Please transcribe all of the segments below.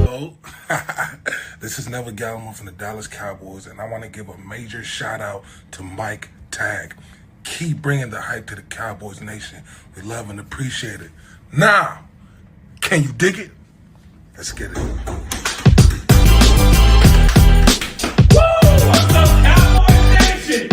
Hello, this is Neville Gallimore from the Dallas Cowboys, and I want to give a major shout out to Mike Tag. Keep bringing the hype to the Cowboys Nation. We love and appreciate it. Now, can you dig it? Let's get it. What's up, Cowboys Nation?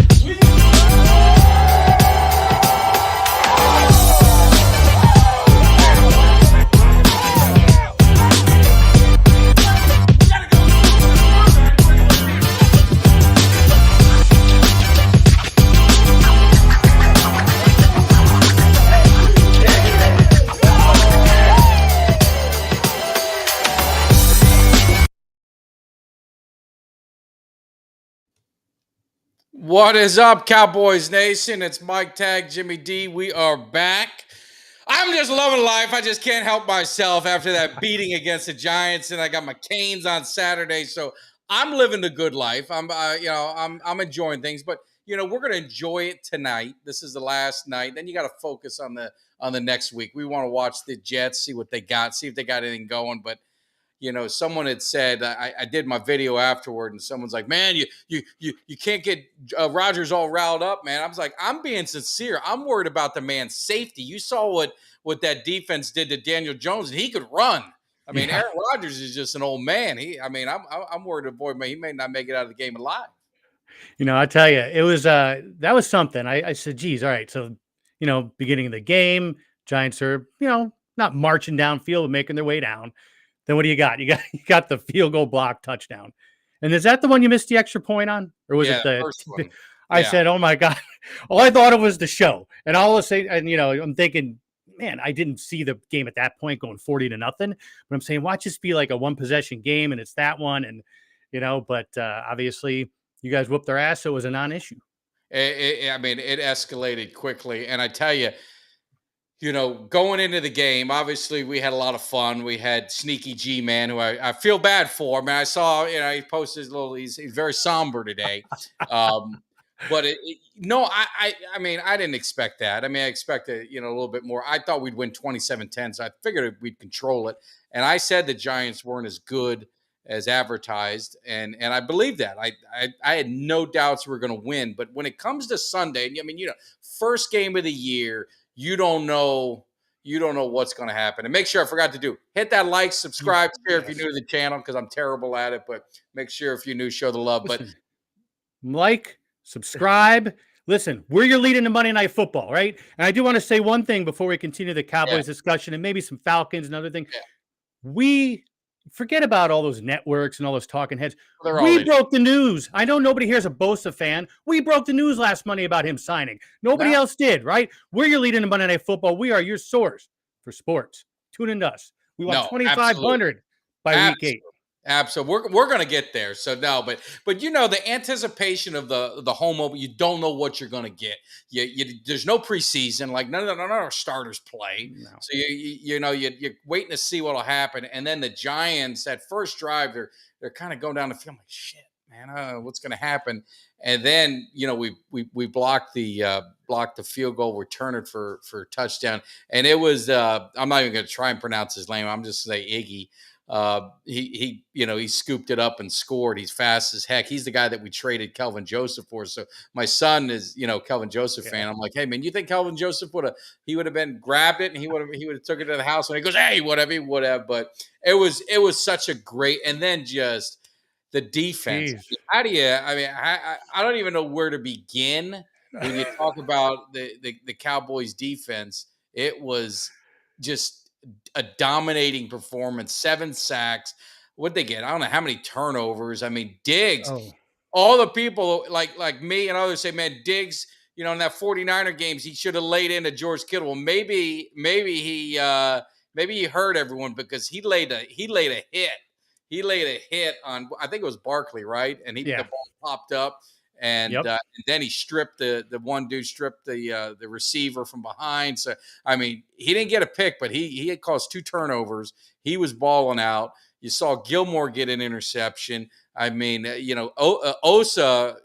What is up, Cowboys Nation? It's Mike Tag, Jimmy D. We are back. I'm just loving life. I just can't help myself after that beating against the Giants, and I got my Canes on Saturday, so I'm living the good life. I'm enjoying things, but we're gonna enjoy it tonight. This is the last night. Then you got to focus on the next week. We want to watch the Jets, see what they got, see if they got anything going, but someone had said I did my video afterward, and someone's like, "Man, you can't get Rodgers all riled up, man." I was like, "I'm being sincere. I'm worried about the man's safety. You saw what that defense did to Daniel Jones, and he could run. I mean, Yeah. Aaron Rodgers is just an old man. I'm worried the boy, man. He may not make it out of the game alive." I tell you, it was that was something. I said, geez, all right. So, beginning of the game, Giants are, not marching downfield and making their way down. Then what do you got? You got the field goal block touchdown. And is that the one you missed the extra point on? Or was Yeah, it the first one. I Yeah. said, oh my God. All I thought it was the show. And all of a sudden, and I'm thinking, man, I didn't see the game at that point going 40-0. But I'm saying, watch this be like a one possession game, and it's that one. And but obviously you guys whooped their ass, so it was a non-issue. I mean, it escalated quickly, and I tell you, going into the game, obviously we had a lot of fun. We had Sneaky G Man, who I feel bad for. Man, I saw, he posted his little. He's very somber today. Um, but no, I mean, I didn't expect that. I mean, I expected, a little bit more. I thought we'd win 27-10, so I figured we'd control it. And I said the Giants weren't as good as advertised, and I believe that. I had no doubts we were going to win. But when it comes to Sunday, I mean, first game of the year, you don't know what's going to happen. And make sure, I forgot to hit that like, subscribe, share if you're new to the channel, because I'm terrible at it, but make sure if you're new, show the love. Listen, like, subscribe. Listen, we're your lead into Monday Night Football, right? And I do want to say one thing before we continue the Cowboys discussion and maybe some Falcons and other things. Yeah. We forget about all those networks and all those talking heads. Well, we broke the news. I know nobody here's a Bosa fan. We broke the news last Monday about him signing. Nobody else did, right? We're your lead into Monday Night Football. We are your source for sports. Tune in to us. We want 2,500 by week 8. Absolutely, we're going to get there. So no, but the anticipation of the home open, you don't know what you're going to get. There's no preseason, like none of our starters play. No. So you're waiting to see what'll happen. And then the Giants, that first drive, they're kind of going down the field. I'm like, shit, man, what's going to happen? And then we blocked the field goal, return it for touchdown, and it was I'm not even going to try and pronounce his name. I'm just say Iggy. He scooped it up and scored. He's fast as heck. He's the guy that we traded Kelvin Joseph for. So my son is, Kelvin Joseph fan. I'm like, hey man, you think Kelvin Joseph would have been grabbed it and he would have took it to the house, and he goes, hey, whatever. But it was such a great, and then just the defense. Jeez. How do you? I mean, I don't even know where to begin when you talk about the Cowboys defense. It was just a dominating performance, 7 sacks. What'd they get? I don't know how many turnovers. I mean, Diggs, all the people like me and others say, man, Diggs, in that 49er games, he should have laid into George Kittle. Well, maybe he hurt everyone because he laid a hit. He laid a hit on, I think it was Barkley, right? And the ball popped up. And, and then he stripped the one dude stripped the receiver from behind. So I mean, he didn't get a pick, but he had caused 2 turnovers. He was balling out. You saw Gilmore get an interception. I mean, Osa,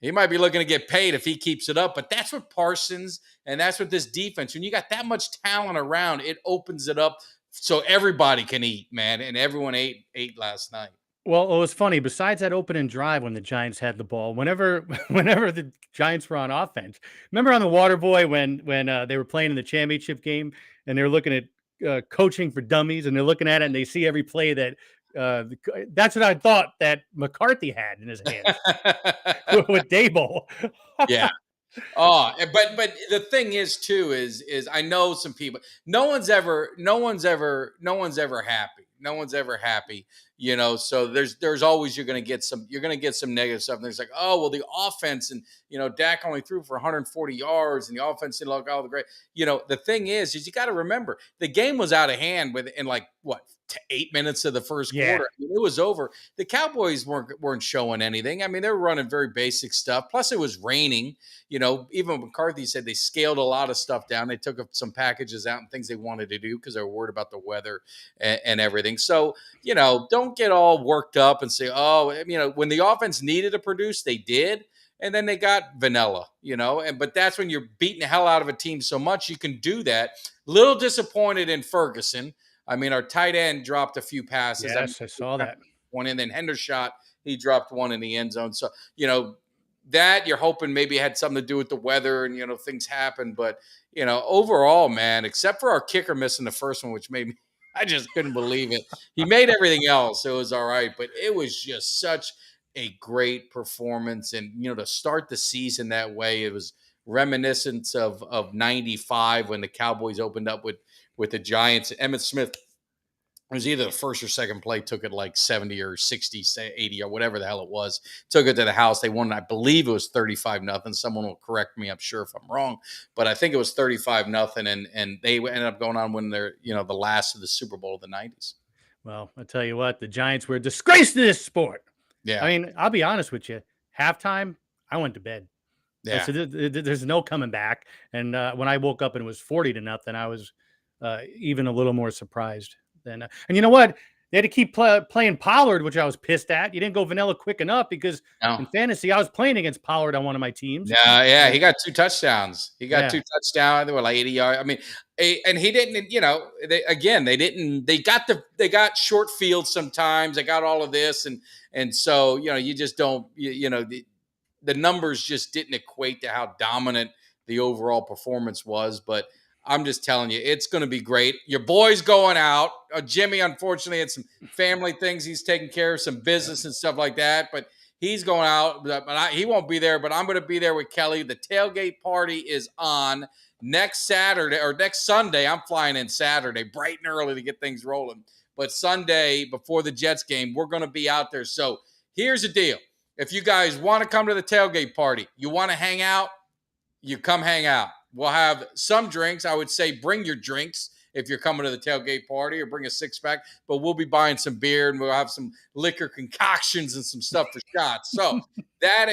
he might be looking to get paid if he keeps it up. But that's what Parsons and that's what this defense. When you got that much talent around, it opens it up so everybody can eat, man, and everyone ate last night. Well, it was funny. Besides that opening drive when the Giants had the ball, whenever whenever the Giants were on offense, remember on the Water Boy when they were playing in the championship game and they were looking at coaching for dummies and they're looking at it and they see every play that that's what I thought that McCarthy had in his hands with Dable. Yeah. Oh, but the thing is too is I know some people. No one's ever happy. No one's ever happy. So there's always you're gonna get some negative stuff. And there's like, oh well, the offense and Dak only threw for 140 yards and the offense didn't look all the great. The thing is you got to remember the game was out of hand in like what 8 minutes of the first Yeah. quarter. I mean, it was over. The Cowboys weren't showing anything. I mean, they were running very basic stuff. Plus, it was raining. Even McCarthy said they scaled a lot of stuff down. They took some packages out and things they wanted to do because they were worried about the weather and everything. So, don't get all worked up and say, oh, when the offense needed to produce, they did. And then they got vanilla, but that's when you're beating the hell out of a team so much you can do that. Little disappointed in Ferguson. I mean, our tight end dropped a few passes. Yes, I saw that. One and then Hendershot, he dropped one in the end zone. So, that you're hoping maybe had something to do with the weather and, things happen. But, overall, man, except for our kicker missing the first one, which made me, I just couldn't believe it. He made everything else. So it was all right. But it was just such a great performance. And, to start the season that way, it was reminiscent of 95 when the Cowboys opened up with the Giants. Emmitt Smith, it was either the first or second play, took it like 70 or 60, 80 or whatever the hell it was. Took it to the house. They won, I believe it was 35-0. Someone will correct me, I'm sure, if I'm wrong. But I think it was 35-0. And they ended up going on when they're, the last of the Super Bowl of the 90s. Well, I'll tell you what, the Giants were a disgrace to this sport. Yeah. I mean, I'll be honest with you. Halftime, I went to bed. Yeah. So there's no coming back. And when I woke up and it was 40-0, I was even a little more surprised. And you know what? They had to keep playing Pollard, which I was pissed at. You didn't go vanilla quick enough because in fantasy, I was playing against Pollard on one of my teams. Yeah, he got 2 touchdowns. He got 2 touchdowns. They were like 80 yards. I mean, and he didn't. They got short fields sometimes. They got all of this, and so you just don't. The numbers just didn't equate to how dominant the overall performance was, but. I'm just telling you, it's going to be great. Your boy's going out. Jimmy, unfortunately, had some family things he's taking care of, some business and stuff like that. But he's going out. But he won't be there. But I'm going to be there with Kelly. The tailgate party is on next Saturday or next Sunday. I'm flying in Saturday, bright and early to get things rolling. But Sunday, before the Jets game, we're going to be out there. So here's the deal. If you guys want to come to the tailgate party, you want to hang out, you come hang out. We'll have some drinks. I would say bring your drinks if you're coming to the tailgate party or bring a 6-pack. But we'll be buying some beer and we'll have some liquor concoctions and some stuff for shots. So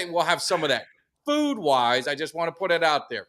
we'll have some of that. Food-wise, I just want to put it out there.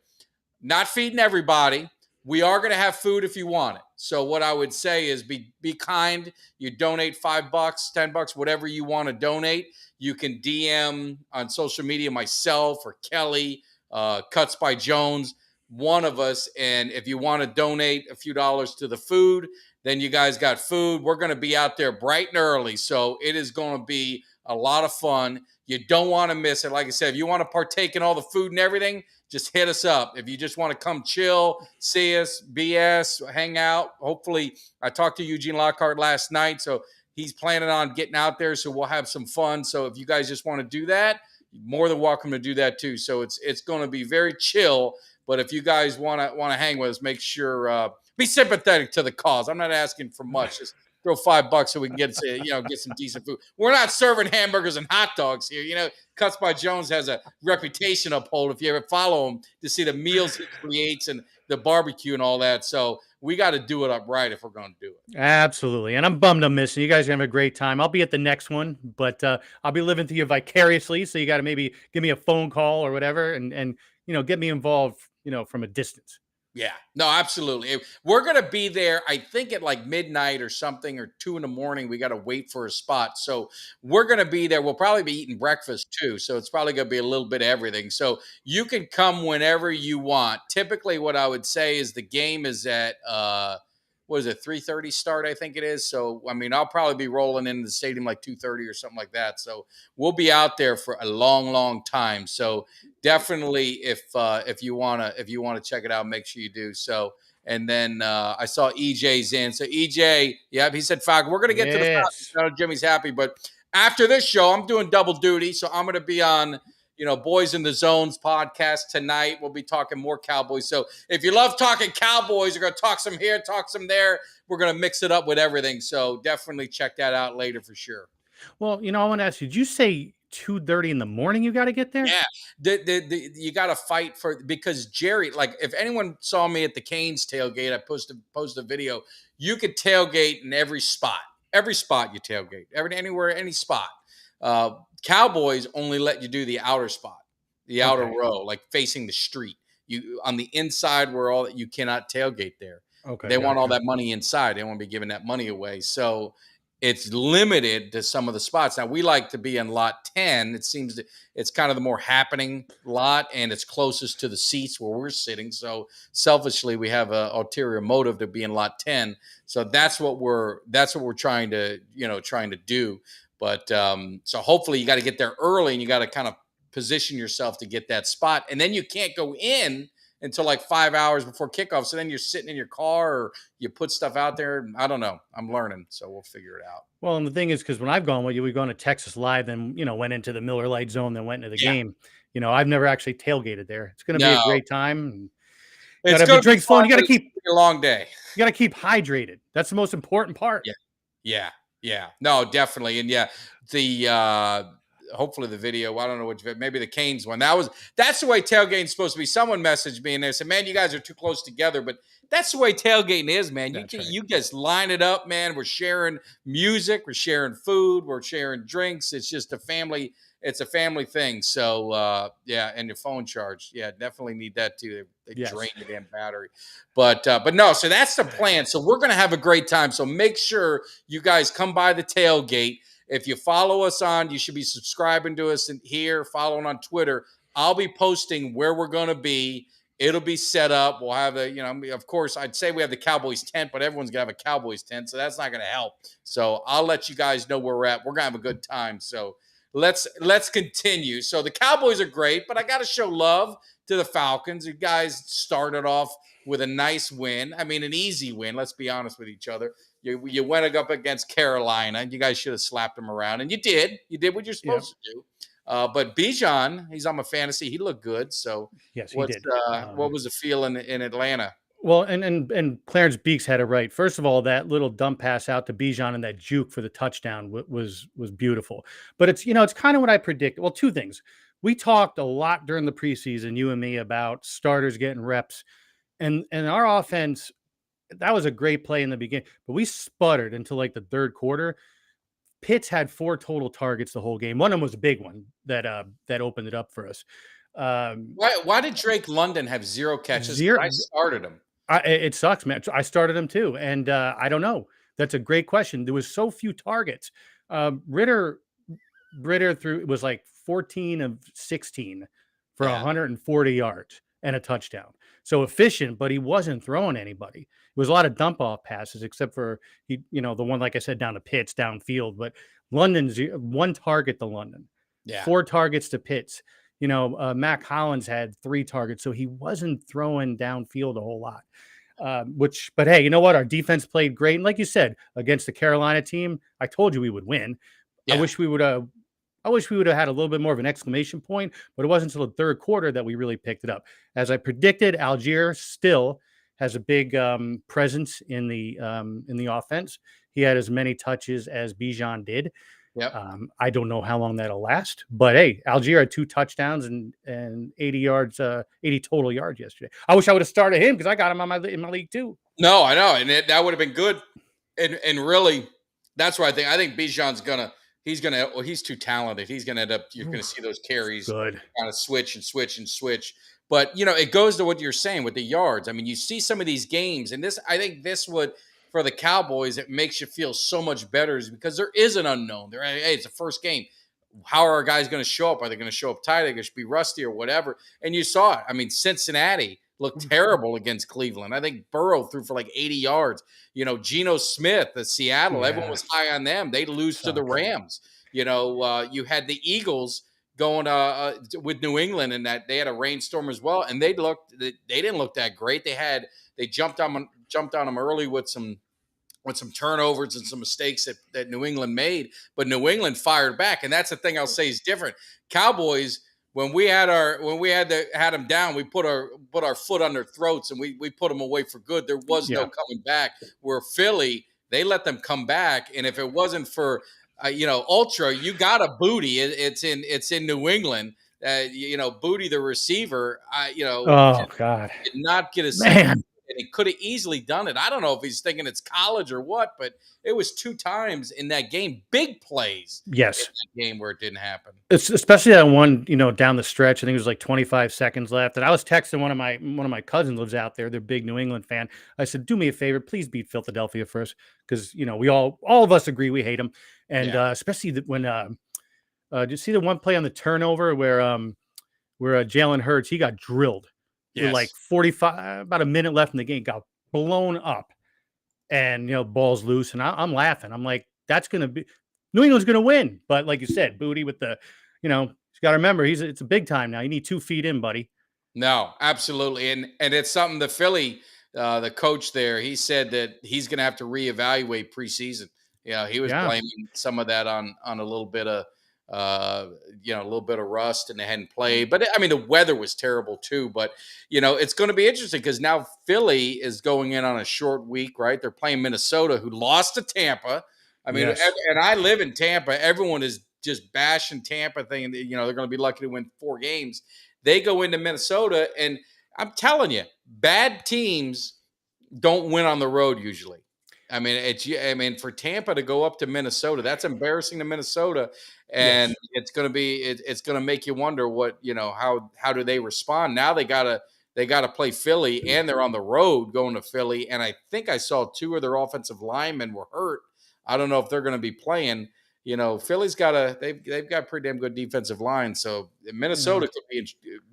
Not feeding everybody. We are going to have food if you want it. So what I would say is be kind. You donate $5, $10, whatever you want to donate. You can DM on social media myself or Kelly, Cuts by Jones, one of us. And if you want to donate a few dollars to the food, then you guys got food. We're going to be out there bright and early. So it is going to be a lot of fun. You don't want to miss it. Like I said, if you want to partake in all the food and everything, just hit us up. If you just want to come chill, see us, BS, hang out. Hopefully, I talked to Eugene Lockhart last night, so he's planning on getting out there, so we'll have some fun. So if you guys just want to do that, you're more than welcome to do that too. So it's going to be very chill. But if you guys want to hang with us, make sure be sympathetic to the cause. I'm not asking for much. Just throw $5 so we can get some decent food. We're not serving hamburgers and hot dogs here. Cuts by Jones has a reputation uphold if you ever follow him to see the meals he creates and the barbecue and all that. So we got to do it up right if we're going to do it. Absolutely. And I'm bummed I'm missing. You guys are going to have a great time. I'll be at the next one, but I'll be living through you vicariously. So you got to maybe give me a phone call or whatever and get me involved, from a distance. Yeah, no, absolutely. We're going to be there, I think at like midnight or something or 2 a.m. We got to wait for a spot. So we're going to be there. We'll probably be eating breakfast too. So it's probably going to be a little bit of everything. So you can come whenever you want. Typically what I would say is the game is at what is it, 3:30 start, I think it is. So, I mean, I'll probably be rolling into the stadium like 2:30 or something like that. So we'll be out there for a long, long time. So definitely if you wanna check it out, make sure you do. So and then I saw EJ's in. So EJ, yeah, he said, Falcon, we're gonna get to the Falcons. Yes. I know Jimmy's happy, but after this show, I'm doing double duty. So I'm gonna be on Boys in the Zones podcast tonight. We'll be talking more Cowboys. So if you love talking Cowboys, we're going to talk some here, talk some there. We're going to mix it up with everything. So definitely check that out later for sure. Well, I want to ask you, did you say 2:30 in the morning you got to get there? Yeah. You got to fight because Jerry, like if anyone saw me at the Canes tailgate, I posted a video. You could tailgate in every spot you tailgate, anywhere, any spot. Cowboys only let you do the outer spot, the outer row, like facing the street. You on the inside where you cannot tailgate there. Okay. They want all that money inside. They won't be giving that money away. So it's limited to some of the spots. Now we like to be in lot 10. It seems it's kind of the more happening lot, and it's closest to the seats where we're sitting. So selfishly, we have an ulterior motive to be in lot 10. So that's what we're trying to do. But so hopefully you got to get there early, and you got to kind of position yourself to get that spot, and then you can't go in until like 5 hours before kickoff. So then you're sitting in your car, or you put stuff out there. I don't know. I'm learning, so we'll figure it out. Well, and the thing is, because when I've gone, we've gone to Texas Live, then went into the Miller Lite Zone, then went into the game. I've never actually tailgated there. It's going to be a great time. It's going to drink fun. You got to keep a long day. You got to keep hydrated. That's the most important part. Yeah. No, definitely, and the hopefully the video. I don't know which. Maybe the Canes one. That's the way tailgating's supposed to be. Someone messaged me and they said, "Man, you guys are too close together." But that's the way tailgating is, man. You just line it up, man. We're sharing music, we're sharing food, we're sharing drinks. It's just a family. It's a family thing. So and your phone charge. Yeah, definitely need that too. They drain your damn battery. But no, so that's the plan. So we're gonna have a great time. So make sure you guys come by the tailgate. If you follow us you should be subscribing to us here, following on Twitter. I'll be posting where we're going to be. It'll be set up. We'll have of course, I'd say we have the Cowboys tent, but everyone's going to have a Cowboys tent, so that's not going to help. So I'll let you guys know where we're at. We're going to have a good time. So let's continue. So the Cowboys are great, but I got to show love to the Falcons. You guys started off with a nice win. I mean, an easy win. Let's be honest with each other. You went up against Carolina. You guys should have slapped them around, and you did. You did what you're supposed to do. But Bijan, he's on my fantasy. He looked good. So yes, he did. What was the feel in Atlanta? Well, and Clarence Beeks had it right. First of all, that little dump pass out to Bijan and that juke for the touchdown was beautiful. But it's it's kind of what I predicted. Well, two things. We talked a lot during the preseason, you and me, about starters getting reps, and our offense. That was a great play in the beginning, but we sputtered until like the third quarter. Pitts had 4 total targets the whole game. One of them was a big one that opened it up for us. Why did Drake London have 0 catches? I started him. It sucks, man. I started him too, and I don't know. That's a great question. There was so few targets. Ritter it was like 14 of 16 for 140 yards and a touchdown. So efficient, but he wasn't throwing anybody. It was a lot of dump off passes, except for the one, like I said, down to Pitts downfield. But London's 1 target to London, 4 targets to Pitts. Mac Hollins had 3 targets, so he wasn't throwing downfield a whole lot. But hey, you know what? Our defense played great, and like you said, against the Carolina team, I told you we would win. Yeah. I wish we would have had a little bit more of an exclamation point, but it wasn't until the third quarter that we really picked it up. As I predicted, Algier still has a big presence in the offense. He had as many touches as Bijan did. Yep. I don't know how long that'll last, but hey, Algier had 2 touchdowns and 80 total yards yesterday. I wish I would have started him because I got him in my league too. No, I know, and that would have been good. And really, that's why I think Bijan's he's too talented. He's gonna end up. You're gonna see those carries kind of switch and switch and switch. But it goes to what you're saying with the yards. I mean, you see some of these games, and I think this would. For the Cowboys, it makes you feel so much better is because there is an unknown. Hey, it's the first game. How are our guys going to show up? Are they going to show up tight? Are they going to be rusty or whatever? And you saw it. I mean, Cincinnati looked terrible against Cleveland. I think Burrow threw for like 80 yards. Geno Smith, the Seattle, everyone Yeah. was high on them. They lose to the Sucked. Rams. You had the Eagles going with New England, and that they had a rainstorm as well, and they didn't look that great. They jumped on them early with some turnovers and some mistakes that New England made, but New England fired back, and that's the thing I'll say is different. Cowboys, when we had them down, we put our foot on their throats and we put them away for good. There was no coming back. Where Philly, they let them come back, and if it wasn't for Ultra, you got a Booty. It's in New England. Booty the receiver. Oh God, did not get a man. and he could have easily done it. I don't know if he's thinking it's college or what, but it was 2 times in that game, big plays. Yes, in that game where it didn't happen. It's especially that one, down the stretch. I think it was like 25 seconds left, and I was texting one of my cousins lives out there. They're a big New England fan. I said, "Do me a favor, please beat Philadelphia first, because we all of us agree we hate them, and especially when did you see the one play on the turnover where Jalen Hurts, he got drilled. With like 45, about a minute left in the game, got blown up, and balls loose, and I'm laughing. I'm like, that's gonna be New England's gonna win, but like you said, Booty with the, you got to remember it's a big time now. You need 2 feet in, buddy. No, absolutely, and it's something the Philly, the coach there, he said that he's gonna have to reevaluate preseason. He was blaming some of that on a little bit of a little bit of rust, and they hadn't played. But I mean, the weather was terrible too. But it's going to be interesting because now Philly is going in on a short week, right? They're playing Minnesota, who lost to Tampa. I mean, and I live in Tampa. Everyone is just bashing Tampa, thinking that, they're going to be lucky to win 4 games. They go into Minnesota, and I'm telling you, bad teams don't win on the road usually. I mean, for Tampa to go up to Minnesota, that's embarrassing to Minnesota, and it's going to make you wonder what how do they respond now? They gotta play Philly, and they're on the road going to Philly, and I think I saw 2 of their offensive linemen were hurt. I don't know if they're going to be playing. Philly's they've got pretty damn good defensive line, so Minnesota could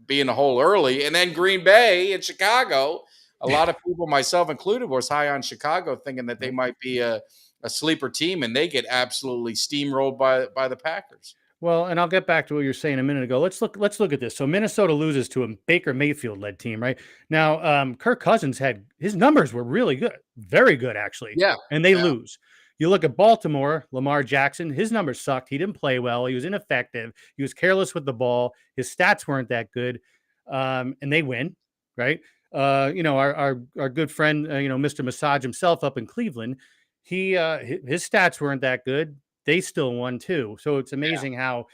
be in the hole early, and then Green Bay and Chicago. A lot of people, myself included, was high on Chicago, thinking that they might be a sleeper team, and they get absolutely steamrolled by the Packers. Well, and I'll get back to what you were saying a minute ago. Let's look at this. So Minnesota loses to a Baker Mayfield led team, right? Now, Kirk Cousins his numbers were really good, very good actually. Yeah, and they lose. You look at Baltimore, Lamar Jackson, his numbers sucked. He didn't play well. He was ineffective. He was careless with the ball. His stats weren't that good, and they win, right? Our good friend, Mr. Massage himself up in Cleveland, his stats weren't that good. They still won too. So it's amazing how,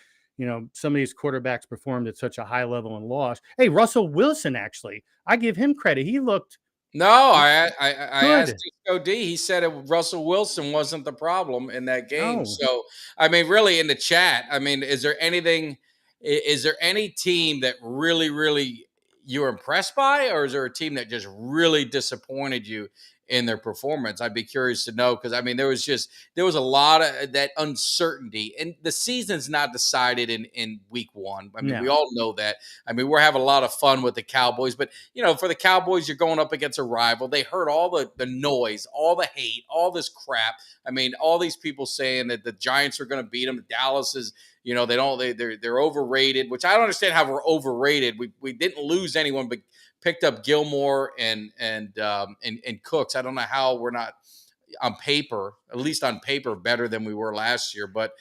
some of these quarterbacks performed at such a high level and lost. Hey, Russell Wilson, actually, I give him credit. He looked. No, I asked Disco D. He said Russell Wilson wasn't the problem in that game. Oh. So, I mean, really in the chat, I mean, is there any team that really, really you were impressed by, or is there a team that just really disappointed you in their performance? I'd be curious to know, because I mean, there was a lot of that uncertainty, and the season's not decided in week 1. I mean, we all know that. I mean, we're having a lot of fun with the Cowboys, but for the Cowboys, you're going up against a rival. They heard all the noise, all the hate, all this crap. I mean, all these people saying that the Giants are going to beat them. Dallas is, they're overrated, which I don't understand how we're overrated. We didn't lose anyone, but picked up Gilmore and Cooks. I don't know how we're not on paper, at least on paper, better than we were last year. But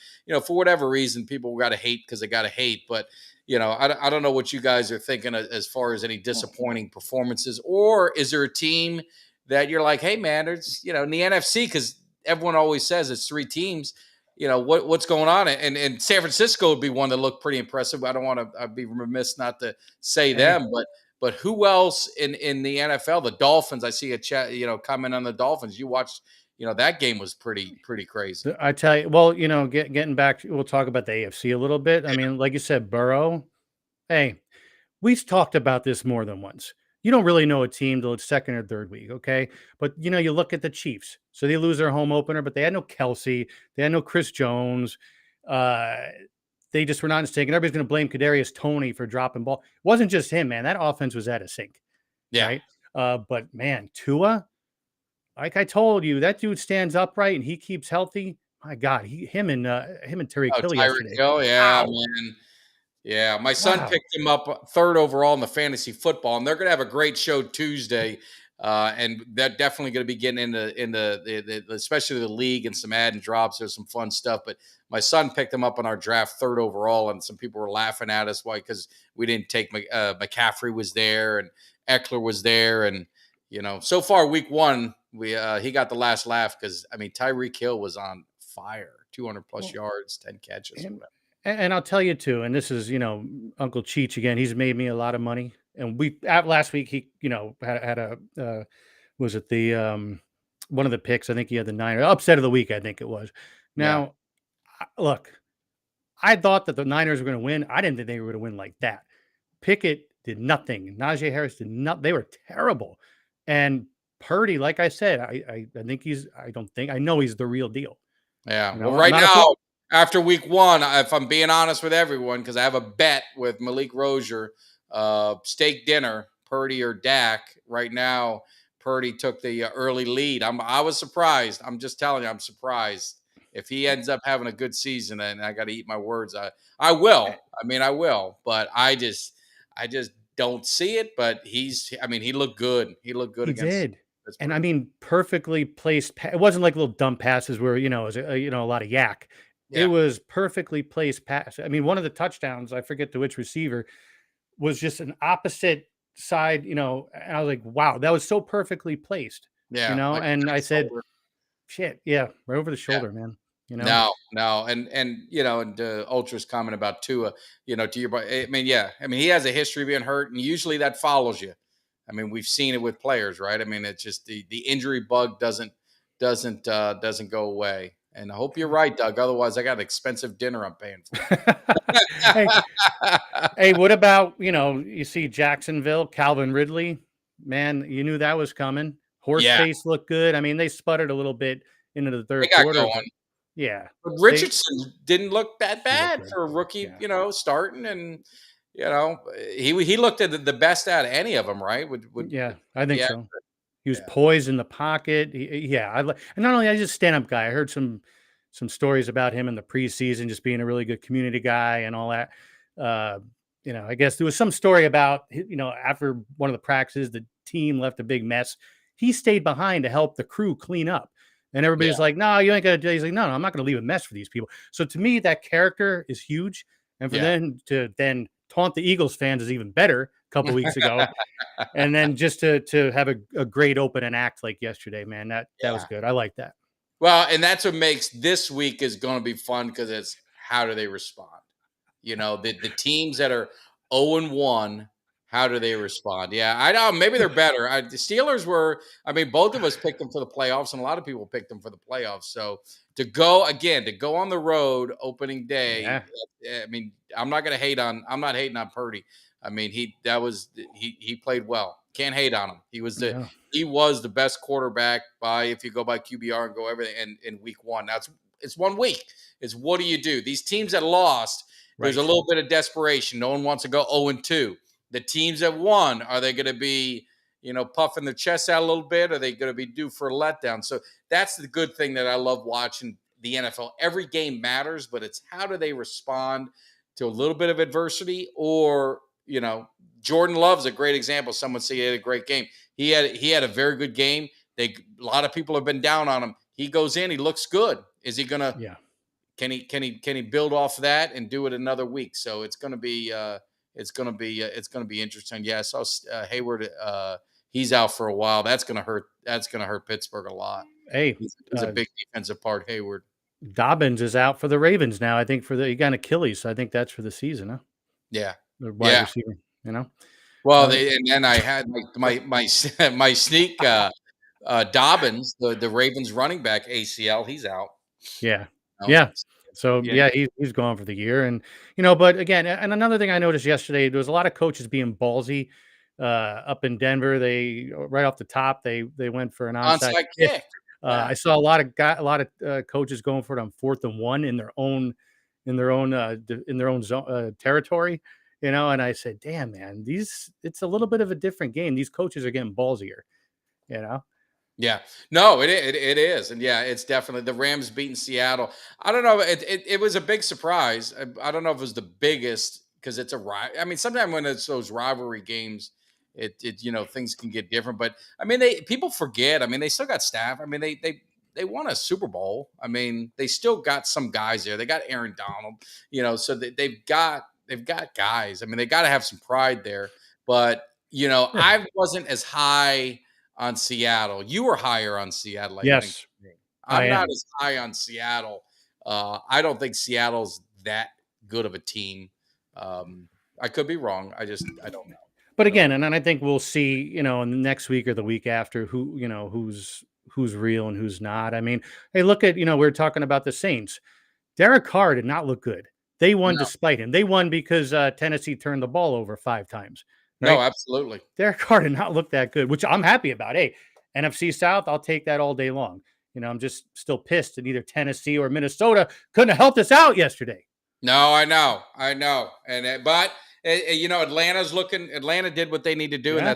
for whatever reason, people got to hate because they got to hate. But I don't know what you guys are thinking as far as any disappointing performances, or is there a team that you're like, hey man, there's in the NFC, because everyone always says it's 3 teams. What's going on, and San Francisco would be one that looked pretty impressive. I don't want to. I'd be remiss not to say them, but who else in the NFL? The Dolphins. I see a chat, comment on the Dolphins. You watched, that game was pretty crazy. I tell you, well, getting back, we'll talk about the AFC a little bit. I mean, like you said, Burrow. Hey, we've talked about this more than once. You don't really know a team till it's 2nd or 3rd week, okay? But, you look at the Chiefs. So they lose their home opener, but they had no Kelsey. They had no Chris Jones. They just were not mistaken. Everybody's going to blame Kadarius Toney for dropping ball. It wasn't just him, man. That offense was out of sync. Yeah. right? But man, Tua, like I told you, that dude stands upright and he keeps healthy. My God, him and Terry Oh, Kill Tyreek yesterday. Hill. Yeah, Wow, man. Yeah, my son wow. picked him up third overall in the fantasy football, and they're going to have a great show Tuesday, and they're definitely going to be getting into especially the league and some ad and drops. There's some fun stuff, but my son picked him up in our draft third overall, and some people were laughing at us why because we didn't take McCaffrey was there and Eckler was there, and so far week one he got the last laugh because I mean Tyreek Hill was on fire, 200 plus Well, yards, 10 catches, and, whatever. and I'll tell you too, and this is Uncle Cheech again. He's made me a lot of money, and last week he had a was it the one of the picks? I think he had the Niners upset of the week. I think it was. Yeah. Now, look, I thought that the Niners were going to win. I didn't think they were going to win like that. Pickett did nothing. Najee Harris did not. They were terrible. And Purdy, like I said, I think he's. I don't think I know he's the real deal. Yeah. Well, I'm right not a now, after week one, if I'm being honest with everyone, because I have a bet with Malik Rozier, steak dinner, Purdy or Dak. Right now, Purdy took the early lead. I was surprised. I'm just telling you, I'm surprised. If he ends up having a good season, and I got to eat my words, I will. I mean, I will. But I just don't see it. But I mean, he looked good. He looked good He against did. And I Pittsburgh. mean, perfectly placed. It wasn't like little dump passes where, it was a lot of yak. It Yeah. was perfectly placed pass. I mean, one of the touchdowns, I forget to which receiver, was just an opposite side, and I was like, wow, that was so perfectly placed, Yeah. Like and I said, shoulder. shit, yeah, right over the Yeah. shoulder, man. No, no, and Ultra's comment about Tua, to your point. I mean, yeah, I mean he has a history of being hurt, and usually that follows you. I mean, we've seen it with players, right? I mean, it's just the injury bug doesn't go away. And I hope you're right, Doug. Otherwise, I got an expensive dinner I'm paying for. Hey, hey, what about, you see Jacksonville, Calvin Ridley? Man, you knew that was coming. Horse Yeah, face looked good. I mean, they sputtered a little bit into the they third got quarter, going. but yeah, But they Richardson didn't look that he looked bad good. for a rookie, Yeah. starting, and you know he looked at the best out of any of them, right? Yeah, I think Yeah, so. He was yeah, poised in the pocket. Yeah, and not only I just stand-up guy. I heard some stories about him in the preseason, just being a really good community guy and all that. Uh, I guess there was some story about after one of the practices, the team left a big mess. He stayed behind to help the crew clean up, and yeah, everybody's like, "No, you ain't gonna do." He's like, "No, no, I'm not gonna leave a mess for these people." So to me, that character is huge, and for yeah. them to then taunt the Eagles fans is even better. A couple weeks ago, and then just to have a great open and act like yesterday, man, that was Yeah. good. I like that. Well, and that's what makes this week is going to be fun because it's how do they respond? The teams that are 0-1, how do they respond? Yeah, I know maybe they're better. The Steelers were, I mean, both of us picked them for the playoffs, and a lot of people picked them for the playoffs. So to go on the road opening day, Yeah, I mean, I'm not hating on Purdy. I mean, he played well. Can't hate on him. yeah, He was the best quarterback if you go by QBR and go everything in week one. It's 1 week. It's what do you do? These teams that lost, there's a right. little bit of desperation. No one wants to go 0-2. The teams that won, are they going to be, puffing their chests out a little bit? Are they going to be due for a letdown? So that's the good thing that I love watching the NFL. Every game matters, but it's how do they respond to a little bit of adversity or, Jordan Love's a great example. Someone say he had a great game. He had a very good game. A lot of people have been down on him. He goes in, he looks good. Is he gonna Yeah. can he build off that and do it another week? So it's gonna be interesting. Yeah, I saw Hayward. He's out for a while. That's gonna hurt. That's gonna hurt Pittsburgh a lot. Hey, He's a big defensive part. Hayward. Dobbins is out for the Ravens now. I think he got an Achilles. So I think that's for the season, huh? Yeah, The wide yeah. receiver. You know. Well, Uh, and then I had my sneak Dobbins, the Ravens running back ACL. He's out. yeah, You know? yeah. So Yeah, yeah, he's gone for the year, and but again, and another thing I noticed yesterday, there was a lot of coaches being ballsy. Up in Denver, they right off the top, they went for an onside onside kick. kick. Yeah, I saw a lot of coaches going for it on 4th and 1 in their own in their own zone, territory. And I said, damn, man, it's a little bit of a different game. These coaches are getting ballsier, you know? Yeah, no, it is, and yeah, it's definitely the Rams beating Seattle. I don't know. It was a big surprise. I don't know if it was the biggest because it's a I mean, sometimes when it's those rivalry games, things can get different. But I mean, people forget. I mean, they still got staff. I mean, they won a Super Bowl. I mean, they still got some guys there. They got Aaron Donald. So they've got guys. I mean, they got to have some pride there. But Yeah. I wasn't as high on Seattle. You were higher on Seattle, I think. Yes, I I'm not am. as high on Seattle. I don't think Seattle's that good of a team. I could be wrong. I don't know. But I don't again, know. and then I think we'll see, in the next week or the week after who's real and who's not. I mean, hey, look at, we're talking about the Saints. Derek Carr did not look good. They won No, despite him. They won because Tennessee turned the ball over 5 times, no, right? absolutely. Derek Carr did not look that good, which I'm happy about. Hey, NFC South, I'll take that all day long. I'm just still pissed that either Tennessee or Minnesota couldn't have helped us out yesterday. No, I know, but Atlanta did what they need to do, and Yeah.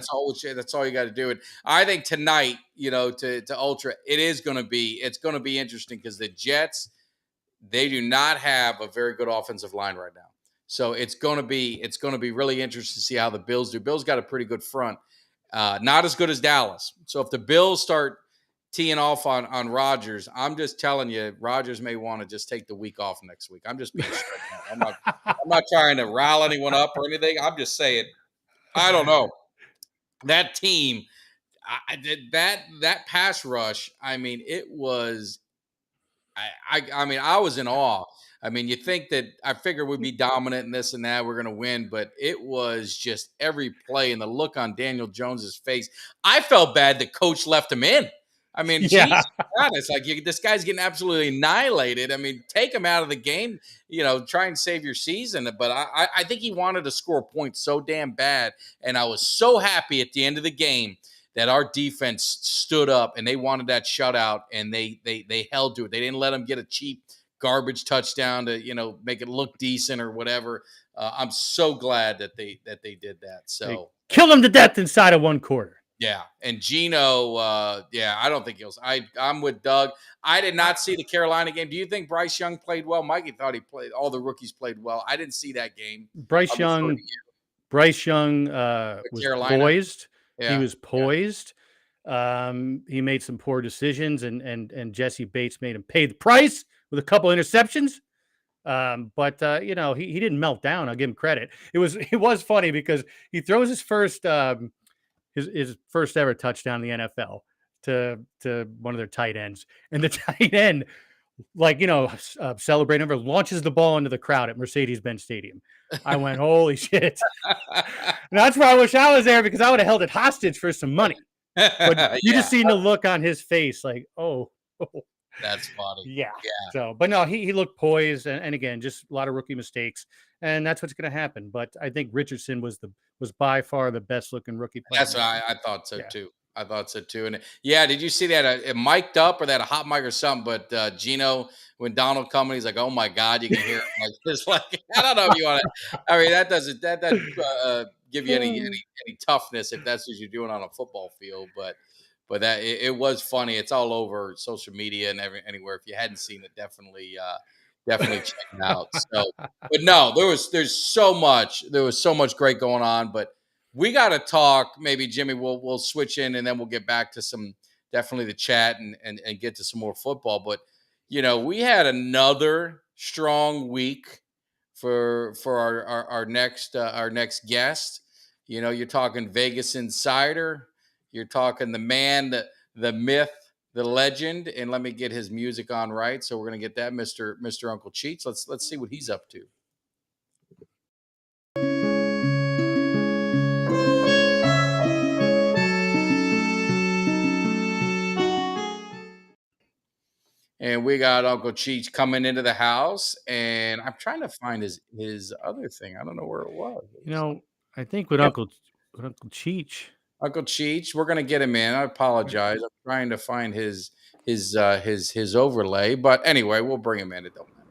that's all you got to do. And I think tonight, to Ultra, it's going to be interesting because the Jets, they do not have a very good offensive line right now. So it's going to be really interesting to see how the Bills do. Bills got a pretty good front, not as good as Dallas. So if the Bills start teeing off on Rodgers, I'm just telling you, Rodgers may want to just take the week off next week. I'm just being straight up. I'm not trying to rile anyone up or anything. I'm just saying, I don't know that team. That pass rush. I mean, it was I mean, I was in awe. I mean, you think that I figured we'd be dominant and this and that, we're going to win, but it was just every play and the look on Daniel Jones's face. I felt bad the coach left him in. I mean, Yeah. geez, honest, like this guy's getting absolutely annihilated. I mean, take him out of the game, try and save your season. But I think he wanted to score points so damn bad, and I was so happy at the end of the game that our defense stood up and they wanted that shutout and they held to it. They didn't let them get a cheap garbage touchdown to make it look decent or whatever. I'm so glad that they did that. They So killed him to death inside of one quarter. yeah, and Gino, I don't think he'll. I'm with Doug. I did not see the Carolina game. Do you think Bryce Young played well? Mikey thought he played. All the rookies played well. I didn't see that game. Bryce I'll defer to Young, you. Bryce Young was Carolina. poised. He Yeah, was poised. He made some poor decisions, and Jesse Bates made him pay the price with a couple interceptions. But he didn't melt down. I'll give him credit. It was funny because he throws his first his first ever touchdown in the NFL to one of their tight ends, and the tight end, celebrating over, launches the ball into the crowd at Mercedes-Benz Stadium. I went, holy shit! And that's where I wish I was there because I would have held it hostage for some money. But you just seen the look on his face, like, oh. That's funny. Yeah. Yeah. So, but no, he looked poised, and again, just a lot of rookie mistakes, and that's what's going to happen. But I think Richardson was by far the best looking rookie player. That's what I thought so too. I thought so too. And yeah, did you see that it mic'd up or that a hot mic or something? But Gino, when Donald coming, he's like, "Oh my God, you can hear him." Like this. Like I don't know if you want to. I mean, that doesn't give you any toughness if that's what you're doing on a football field. But that it was funny. It's all over social media and anywhere. If you hadn't seen it, definitely check it out. So, but no, there was so much great going on. But we got to talk. Maybe Jimmy, we'll switch in and then we'll get back to some definitely the chat and get to some more football. But we had another strong week for our next guest. You're talking Vegas Insider. You're talking the man, the myth, the legend, and let me get his music on right. So we're gonna get that, Mr. Uncle Cheats. Let's see what he's up to. And we got Uncle Cheech coming into the house, and I'm trying to find his other thing. I don't know where it was. I think with Yep. Uncle Cheech. Uncle Cheech, we're gonna get him in. I apologize. I'm trying to find his overlay, but anyway, we'll bring him in. It don't matter.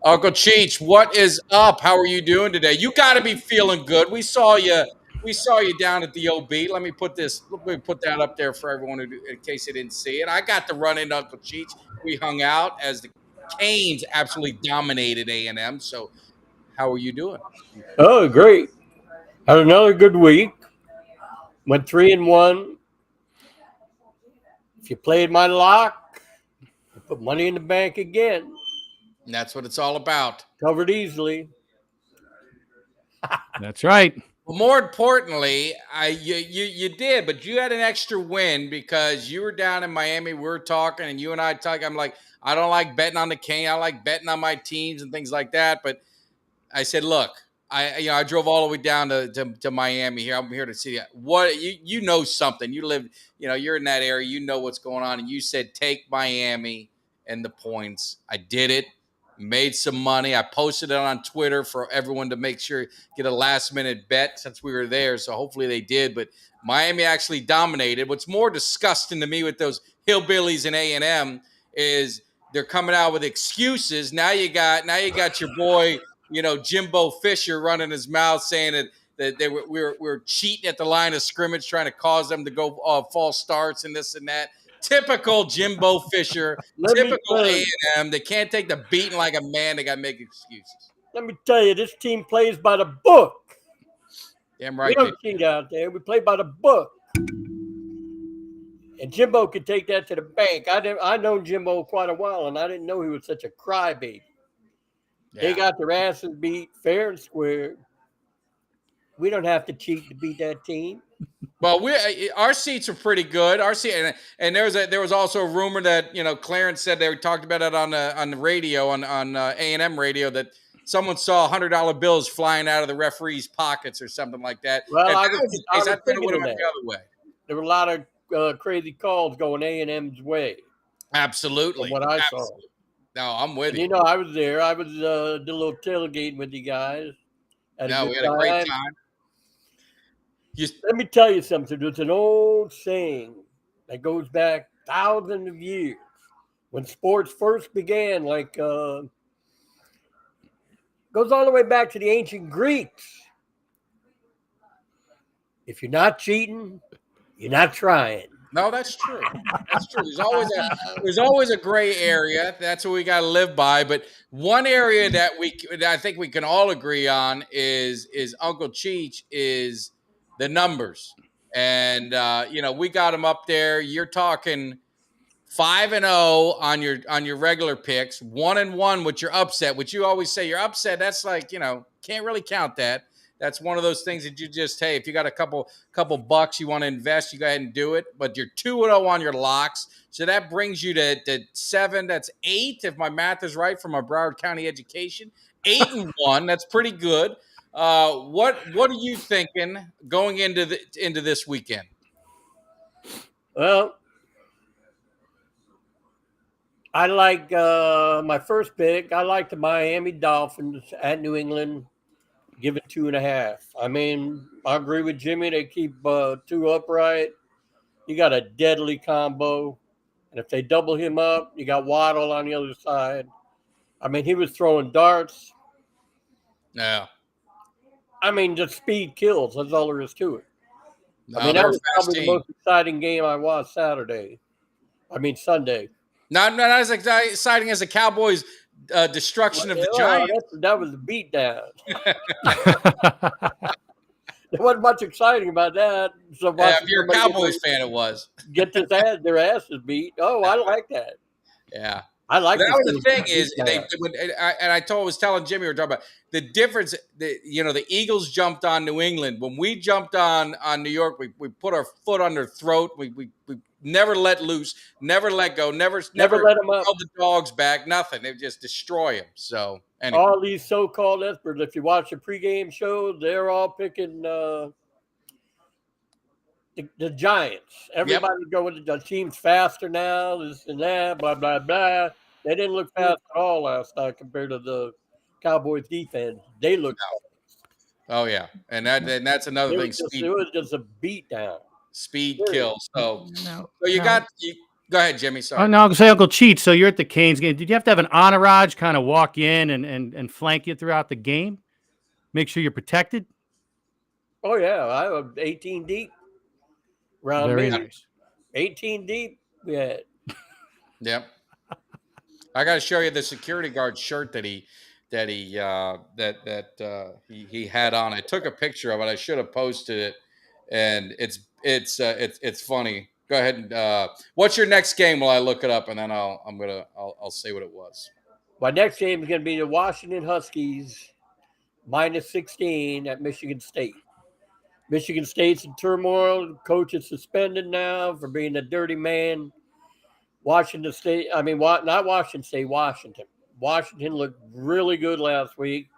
Uncle Cheech, what is up? How are you doing today? You got to be feeling good. We saw you. We saw you down at the OB. Let me put that up there for everyone in case they didn't see it. I got to run into Uncle Cheech. We hung out as the Canes absolutely dominated A&M. So, how are you doing? Oh, great. Had another good week. Went 3-1. If you played my lock, you put money in the bank again. And that's what it's all about. Covered easily. That's right. Well, more importantly, you did, but you had an extra win because you were down in Miami. We were talking, and you and I talking. I'm like, I don't like betting on the Cane. I like betting on my teams and things like that. But I said, look, I drove all the way down to Miami here. I'm here to see what you know something. You live, you're in that area. You know what's going on, and you said take Miami and the points. I did it. Made some money. I posted it on Twitter for everyone to make sure get a last minute bet since we were there. So hopefully they did. But Miami actually dominated. What's more disgusting to me with those hillbillies in A&M is they're coming out with excuses. Now you got your boy, Jimbo Fisher running his mouth saying that we're cheating at the line of scrimmage, trying to cause them to go false starts and this and that. Typical Jimbo Fisher, typical A&M. They can't take the beating like a man. They got to make excuses. Let me tell you, this team plays by the book. Damn right. We don't cheat out there. We play by the book. And Jimbo could take that to the bank. I know Jimbo quite a while, and I didn't know he was such a crybaby. Yeah. They got their asses beat fair and square. We don't have to cheat to beat that team. Well, our seats are pretty good. Our seat, and there was also a rumor that Clarence said they talked about it on the radio on A&M radio that someone saw $100 bills flying out of the referee's pockets or something like that. Well, I thought it would have went the other way. There were a lot of crazy calls going A&M's way. Absolutely, from what I saw. No, I'm with you. I was there. I was did a little tailgating with you guys. We had a great time. Let me tell you something. There's an old saying that goes back thousands of years. When sports first began, goes all the way back to the ancient Greeks. If you're not cheating, you're not trying. No, that's true. That's true. There's always a gray area. That's what we got to live by. But one area that I think we can all agree on is Uncle Cheech is the numbers. And we got him up there. You're talking 5-0 on your regular picks, 1-1 with your upset, which you always say your upset. That's can't really count that. That's one of those things that you just, hey, if you got a couple bucks you want to invest, you go ahead and do it. But you're 2-0 on your locks. So that brings you to 7. That's 8, if my math is right, from my Broward County education. 8-1. That's pretty good. What are you thinking going into this weekend? Well, I like my first pick. I like the Miami Dolphins at New England. Give it 2.5. I mean, I agree with Jimmy. They keep 2 upright. You got a deadly combo. And if they double him up, you got Waddle on the other side. I mean, he was throwing darts. Yeah. I mean, just speed kills. That's all there is to it. I mean, that was probably the most exciting game I watched Sunday. Not as exciting as the Cowboys' destruction of the Giants. That was a beatdown. There wasn't much exciting about that. So if you're a Cowboys fan, it was. Get their asses beat. Oh, I like that. Yeah. I like that. That was the thing is, I was telling Jimmy, we were talking about the difference. The Eagles jumped on New England. When we jumped on New York, we put our foot on their throat. We never let loose, never let go, never let them up. Held the dogs back, nothing. They just destroy them. So anyway. All these so-called experts, if you watch the pregame show, they're all picking the Giants. Everybody going, the team's faster now, this and that, blah, blah, blah. They didn't look fast at all last night compared to the Cowboys defense. They looked fast. Oh, yeah. And that's another thing. It was just a beatdown. Speed kill. So you got Go ahead, Jimmy. Oh, Sorry. no, I'll say Uncle Cheat. So you're at the Canes game. Did you have to have an entourage kind of walk in and flank you throughout the game? Make sure you're protected? Oh yeah, I was 18 deep around Very me. nice. 18 deep. Yeah. Yep. I got to show you the security guard shirt that he had on. I took a picture of it. I should have posted it, and it's funny. Go ahead and what's your next game? While I look it up, and then I'll say what it was. My next game is going to be the Washington Huskies -16 at Michigan State. Michigan State's in turmoil. Coach is suspended now for being a dirty man. Washington State, not Washington State, Washington. Washington looked really good last week.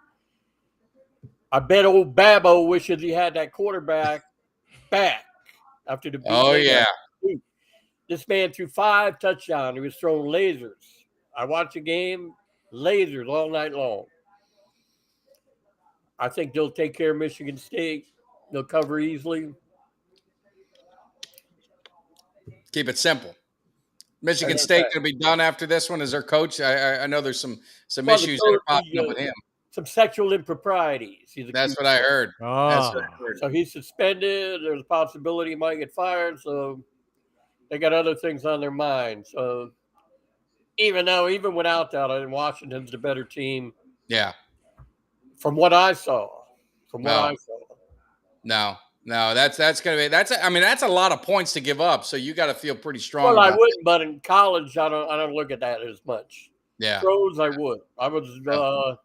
I bet old Babbo wishes he had that quarterback back after the beat. Oh yeah. This man threw 5 touchdowns. He was throwing lasers. I watched the game, lasers all night long. I think they'll take care of Michigan State. They'll cover easily. Keep it simple. Michigan State going to be done after this one as their coach. I know there's some issues that are popping up with him. Some sexual improprieties. That's what I heard. Oh. That's what I heard. So he's suspended. There's a possibility he might get fired. So they got other things on their mind. So even without that, Washington's the better team. Yeah. From what I saw. No, that's going to be that's a lot of points to give up. So you got to feel pretty strong. Well, I about wouldn't, but in college, I don't look at that as much. Yeah. Pros, I would. I was a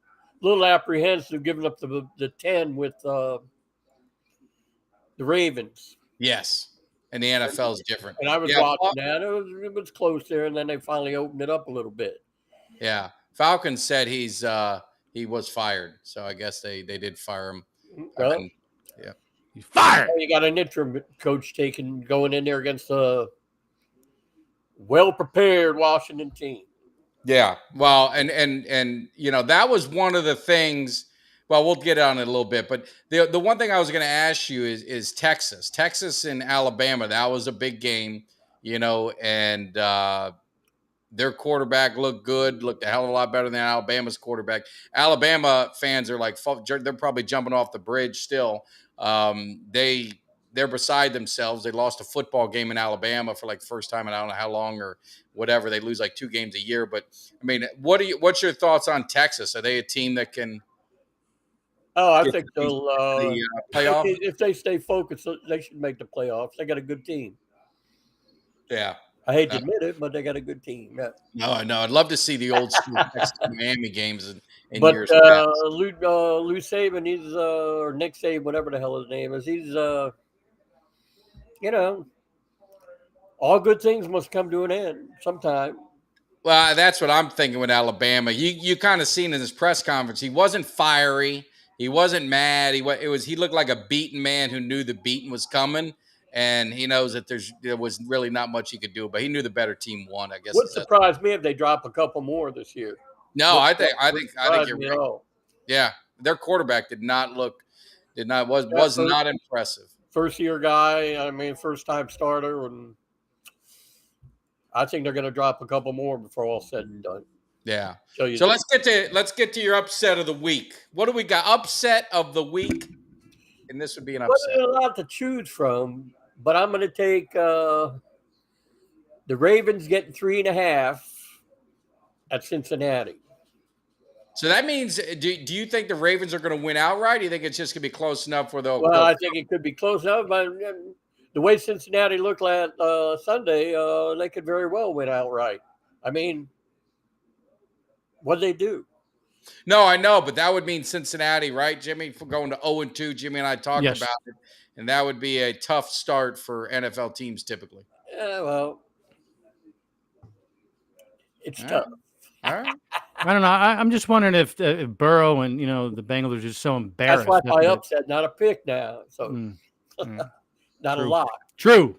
little apprehensive giving up the 10 with the Ravens. Yes. And the NFL is different. And I was watching that. It was close there, and then they finally opened it up a little bit. Yeah. Falcons said he was fired. So I guess they did fire him. Well, yeah. He's fired. You got an interim coach going in there against a well-prepared Washington team. Yeah. Well, and that was one of the things. Well, we'll get on it a little bit, but the one thing I was going to ask you is Texas and Alabama. That was a big game, and their quarterback looked a hell of a lot better than Alabama's quarterback. Alabama fans are like, they're probably jumping off the bridge still. They're beside themselves. They lost a football game in Alabama for like the first time in I don't know how long or whatever. They lose like 2 games a year. But I mean, what's your thoughts on Texas? Are they a team that can? Oh, I think they'll playoff. If they stay focused, they should make the playoffs. They got a good team. Yeah. I hate to admit it, but they got a good team. Yeah. No, I know. I'd love to see the old school Texas Miami games in but years past. Lou Saban, he's or Nick Saban, whatever the hell his name is, he's all good things must come to an end sometime. Well, that's what I'm thinking with Alabama. You kind of seen in his press conference, he wasn't fiery, he wasn't mad. He looked like a beaten man who knew the beating was coming. And he knows that there was really not much he could do, but he knew the better team won. I guess. Would surprise me if they drop a couple more this year. No, I think you're right. Yeah, their quarterback was not impressive. First year guy, first time starter, and I think they're going to drop a couple more before all said and done. Yeah. So let's get to your upset of the week. What do we got? Upset of the week, and this would be an upset. Well, there's a lot to choose from. But I'm going to take the Ravens getting 3.5 at Cincinnati. So that means, do you think the Ravens are going to win outright? Do you think it's just going to be close enough where they'll? Well, I think it could be close enough. But the way Cincinnati looked last Sunday, they could very well win outright. I mean, what'd they do? No, I know, but that would mean Cincinnati, right, Jimmy? For going to 0-2, Jimmy and I talked about it. And that would be a tough start for NFL teams typically. Yeah, well, it's tough. All right. I don't know. I'm just wondering if Burrow and the Bengals are just so embarrassed. That's why my upset, not a pick now. So not True. a lot. True.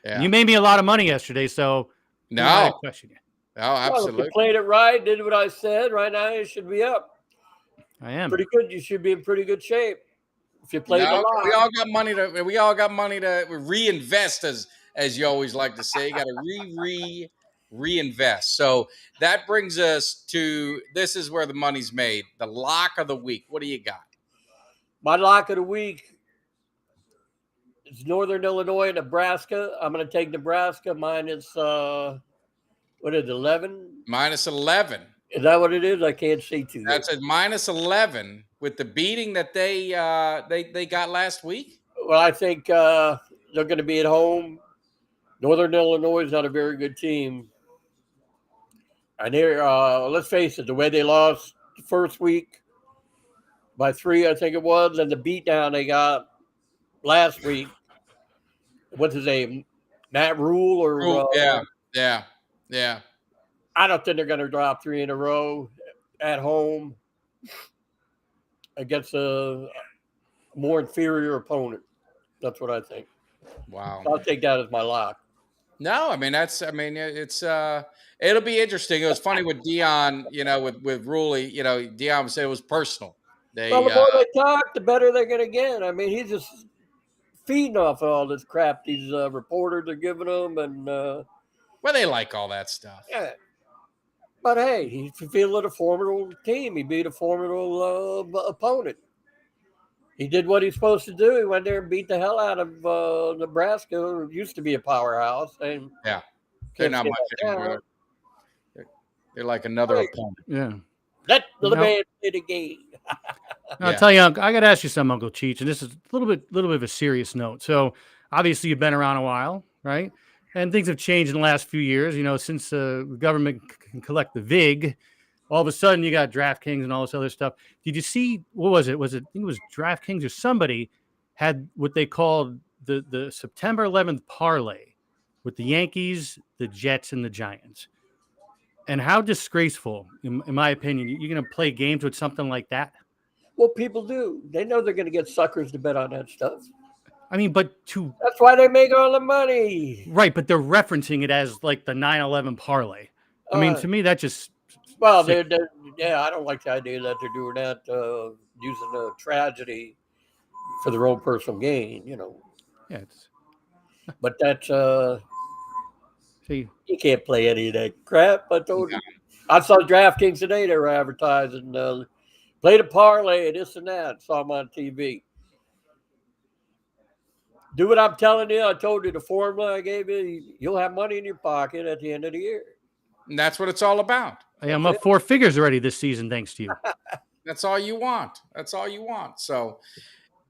Yeah. You made me a lot of money yesterday, so no question you. Oh, absolutely. Well, if you played it right, did what I said. Right now, you should be up. I am pretty good. You should be in pretty good shape. If you played a lot. We all got money to reinvest, as as you always like to say. You got to reinvest. So that brings us to this is where the money's made. The lock of the week. What do you got? My lock of the week is Northern Illinois, Nebraska. I'm going to take Nebraska minus, what is it, 11? Minus 11. Is that what it is? I can't see too good. That's at minus 11 with the beating that they got last week. Well, I think they're going to be at home. Northern Illinois is not a very good team. And they're, let's face it, the way they lost the first week by 3, I think it was, and the beatdown they got last week. What's his name? Matt Rule or Yeah. I don't think they're going to drop 3 in a row at home against a more inferior opponent. That's what I think. Wow. I'll take that as my lock. No, it's it'll be interesting. It was funny with Dion, with Ruley, Dion said it was personal. The more they talk, the better they're going to get. I mean, he's just feeding off all this crap these reporters are giving him. And well, they like all that stuff. Yeah. But hey, he's fielded a formidable team. He beat a formidable opponent. He did what he's supposed to do. He went there and beat the hell out of Nebraska, who used to be a powerhouse. And yeah, they're not much anymore. They're like another opponent. Yeah. Let the man play the game. I'll tell you, I got to ask you something, Uncle Cheech, and this is a little bit of a serious note. So, obviously, you've been around a while, right? And things have changed in the last few years. Since the government can collect the VIG, all of a sudden you got DraftKings and all this other stuff. Did you see, what was it? I think it was DraftKings or somebody had what they called the September 11th parlay with the Yankees, the Jets, and the Giants. And how disgraceful, in my opinion, you're going to play games with something like that? Well, people do. They know they're going to get suckers to bet on that stuff. I mean, that's why they make all the money. Right, but they're referencing it as like the 9/11 parlay. I mean, to me, that just... Well, I don't like the idea that they're doing that, using a tragedy for their own personal gain, Yeah. But that's... See, you can't play any of that crap. I told you. I saw DraftKings today. They were advertising, play the parlay, this and that. Saw them on TV. Do what I'm telling you. I told you the formula I gave you. You'll have money in your pocket at the end of the year. And that's what it's all about. Hey, I'm up 4 figures already this season, thanks to you. That's all you want. So,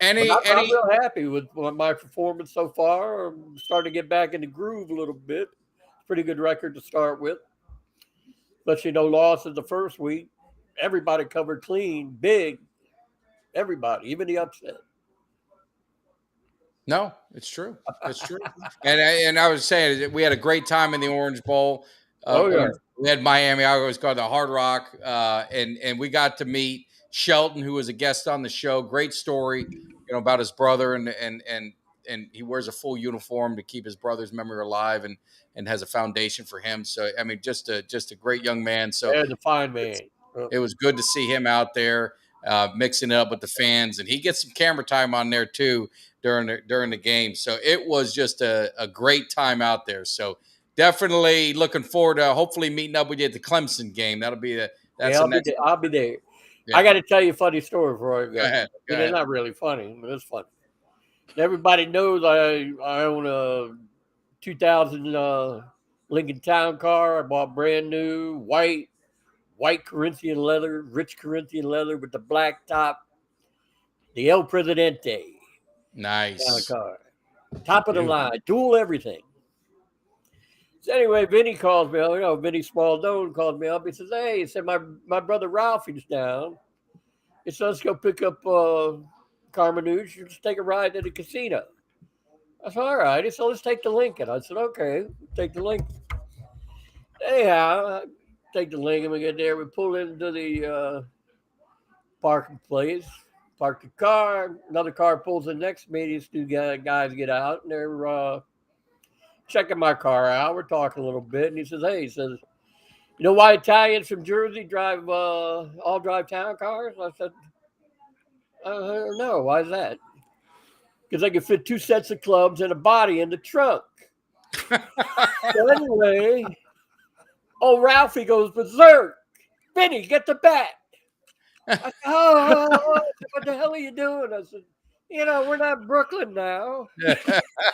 I'm real happy with my performance so far. I'm starting to get back in the groove a little bit. Pretty good record to start with. But no losses the first week. Everybody covered clean, big. Everybody, even the upset. No, it's true. It's true. and I was saying we had a great time in the Orange Bowl. We had Miami. I always call it the Hard Rock, and we got to meet Shelton, who was a guest on the show. Great story, about his brother, and he wears a full uniform to keep his brother's memory alive, and has a foundation for him. So I mean, just a great young man. So a fine man. It was good to see him out there mixing it up with the fans, and he gets some camera time on there too during the game. So it was just a great time out there. So definitely looking forward to hopefully meeting up with you at the Clemson game. That'll be I'll be there. Yeah. I got to tell you a funny story before I go. Go ahead. It's not really funny, but it's funny. Everybody knows I own a 2000 Lincoln Town car. I bought brand new white Corinthian leather, rich Corinthian leather with the black top. The El Presidente. Nice. Car. Top of the line. Dual everything. So anyway, Vinny calls me. Vinny Smaldone called me up. He says, "Hey," he said, my brother Ralphie's down. He said, "Let's go pick up Carmenouche. You just take a ride to the casino." I said, "All right." He said, "Let's take the Lincoln." I said, "Okay, take the Lincoln." Anyhow, I take the Lincoln. We get there. We pull into the parking place. Park the car. Another car pulls in next to me. These two guys get out, and they're checking my car out. We're talking a little bit, and he says, "Hey," he says, "You know why Italians from Jersey drive all drive town cars?" I said, "No. Why is that?" "Because they can fit 2 sets of clubs and a body in the trunk." So anyway, old Ralphie goes berserk. Vinny, get the bat. I said, oh, what the hell are you doing? I said, we're not Brooklyn now. There's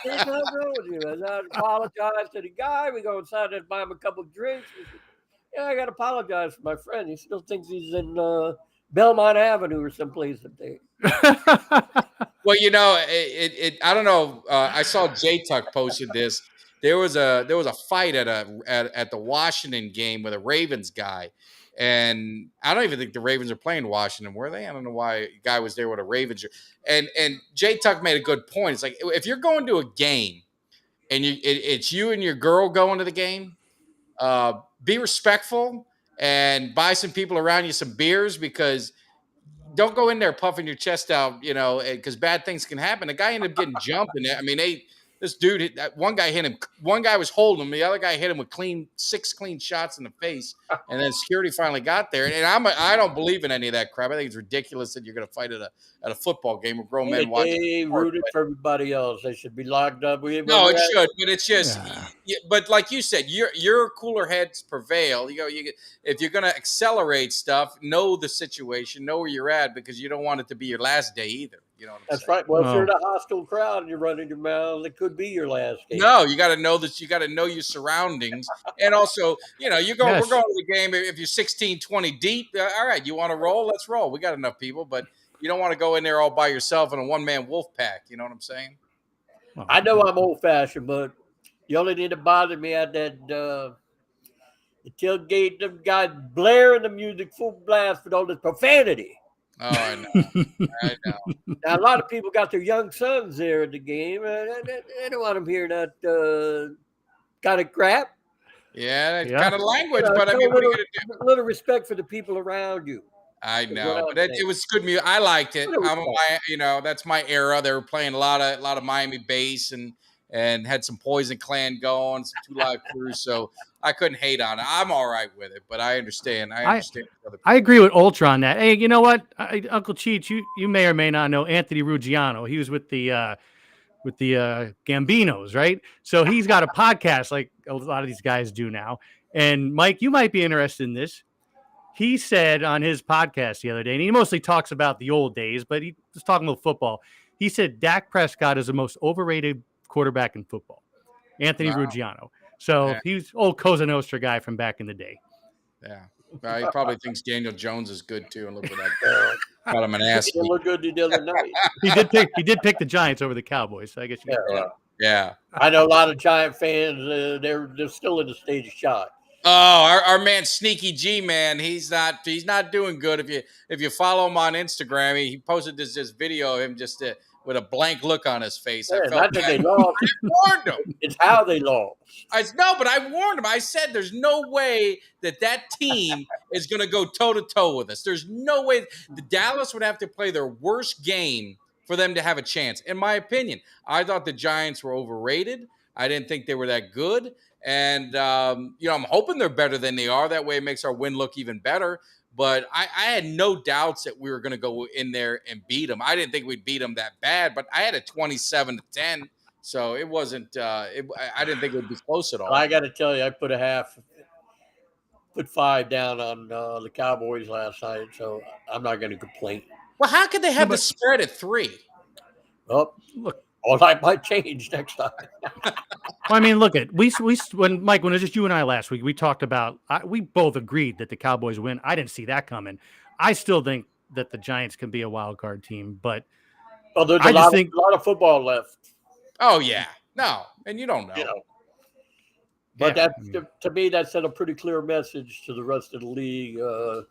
nothing wrong with you. And I apologize to the guy. We go inside and buy him a couple of drinks. He said, yeah, I got to apologize for my friend. He still thinks he's in Belmont Avenue or someplace up there. Well, I don't know. I saw J Tuck posted this. There was a fight at the Washington game with a Ravens guy, and I don't even think the Ravens are playing Washington, were they? I don't know why a guy was there with a Ravens. And J Tuck made a good point. It's like if you're going to a game and it's you and your girl going to the game, be respectful and buy some people around you some beers, because don't go in there puffing your chest out, because bad things can happen. The guy ended up getting jumped in there. I mean, this dude, one guy hit him. One guy was holding him. The other guy hit him with 6 clean shots in the face. And then security finally got there. And I don't believe in any of that crap. I think it's ridiculous that you're going to fight at a football game where grown men watch. They rooted for everybody else. They should be locked up. No, it should, but it's just. Yeah. But like you said, your cooler heads prevail. If you're going to accelerate stuff, know the situation, know where you're at, because you don't want it to be your last day either. You know what I'm saying? That's right. Well, if you're in a hostile crowd and you're running your mouth, it could be your last game. No, you got to know that. You got to know your surroundings, and also, we're going to the game. If you're 16, 20 deep, all right, you want to roll? Let's roll. We got enough people, but you don't want to go in there all by yourself in a one-man wolf pack. You know what I'm saying? I know I'm old-fashioned, but the only thing that bothered me at that the tailgate, them guys blaring the music full blast with all this profanity. Oh, I know. Now, a lot of people got their young sons there at the game. They don't want them hearing that kind of crap. Yeah, kind of language, but I mean, what are you going to do? A little respect for the people around you. I know, but it was good music. I liked it. That's my era. They were playing a lot of Miami bass and had some Poison Clan going, some 2 Live Crew. So I couldn't hate on it. I'm all right with it, but I understand. I agree with Ultra on that. Hey, you know what, Uncle Cheech, you may or may not know Anthony Ruggiano. He was with the Gambinos, right? So he's got a podcast like a lot of these guys do now. And Mike, you might be interested in this. He said on his podcast the other day, and he mostly talks about the old days, but he was talking about football. He said Dak Prescott is the most overrated quarterback in football. Anthony Ruggiano. So he's old Cosa Nostra guy from back in the day. Yeah. He probably thinks Daniel Jones is good too. And look at that. Got him an ass. He looked good the other night. He did pick the Giants over the Cowboys. So I guess yeah. I know a lot of Giant fans. They're still in the stage of shock. Oh, our man Sneaky G, man, he's not doing good. If you follow him on Instagram, he posted this video of him just with a blank look on his face. Yeah, not that they lost. I warned him. It's how they lost. But I warned him. I said there's no way that team is going to go toe-to-toe with us. There's no way. The Dallas would have to play their worst game for them to have a chance. In my opinion, I thought the Giants were overrated. I didn't think they were that good. And, I'm hoping they're better than they are. That way it makes our win look even better. But I had no doubts that we were going to go in there and beat them. I didn't think we'd beat them that bad, but I had a 27-10. So it wasn't I didn't think it would be close at all. Well, I got to tell you, I put 5 down on the Cowboys last night, so I'm not going to complain. Well, how could they have the spread at 3? Well, look, all that might change next time. I mean, look at when Mike, when it was just you and I last week, we talked about we both agreed that the Cowboys win. I didn't see that coming. I still think that the Giants can be a wild card team, but there's a lot of football left. Oh yeah, no, and you don't know. But to me, that sent a pretty clear message to the rest of the league. The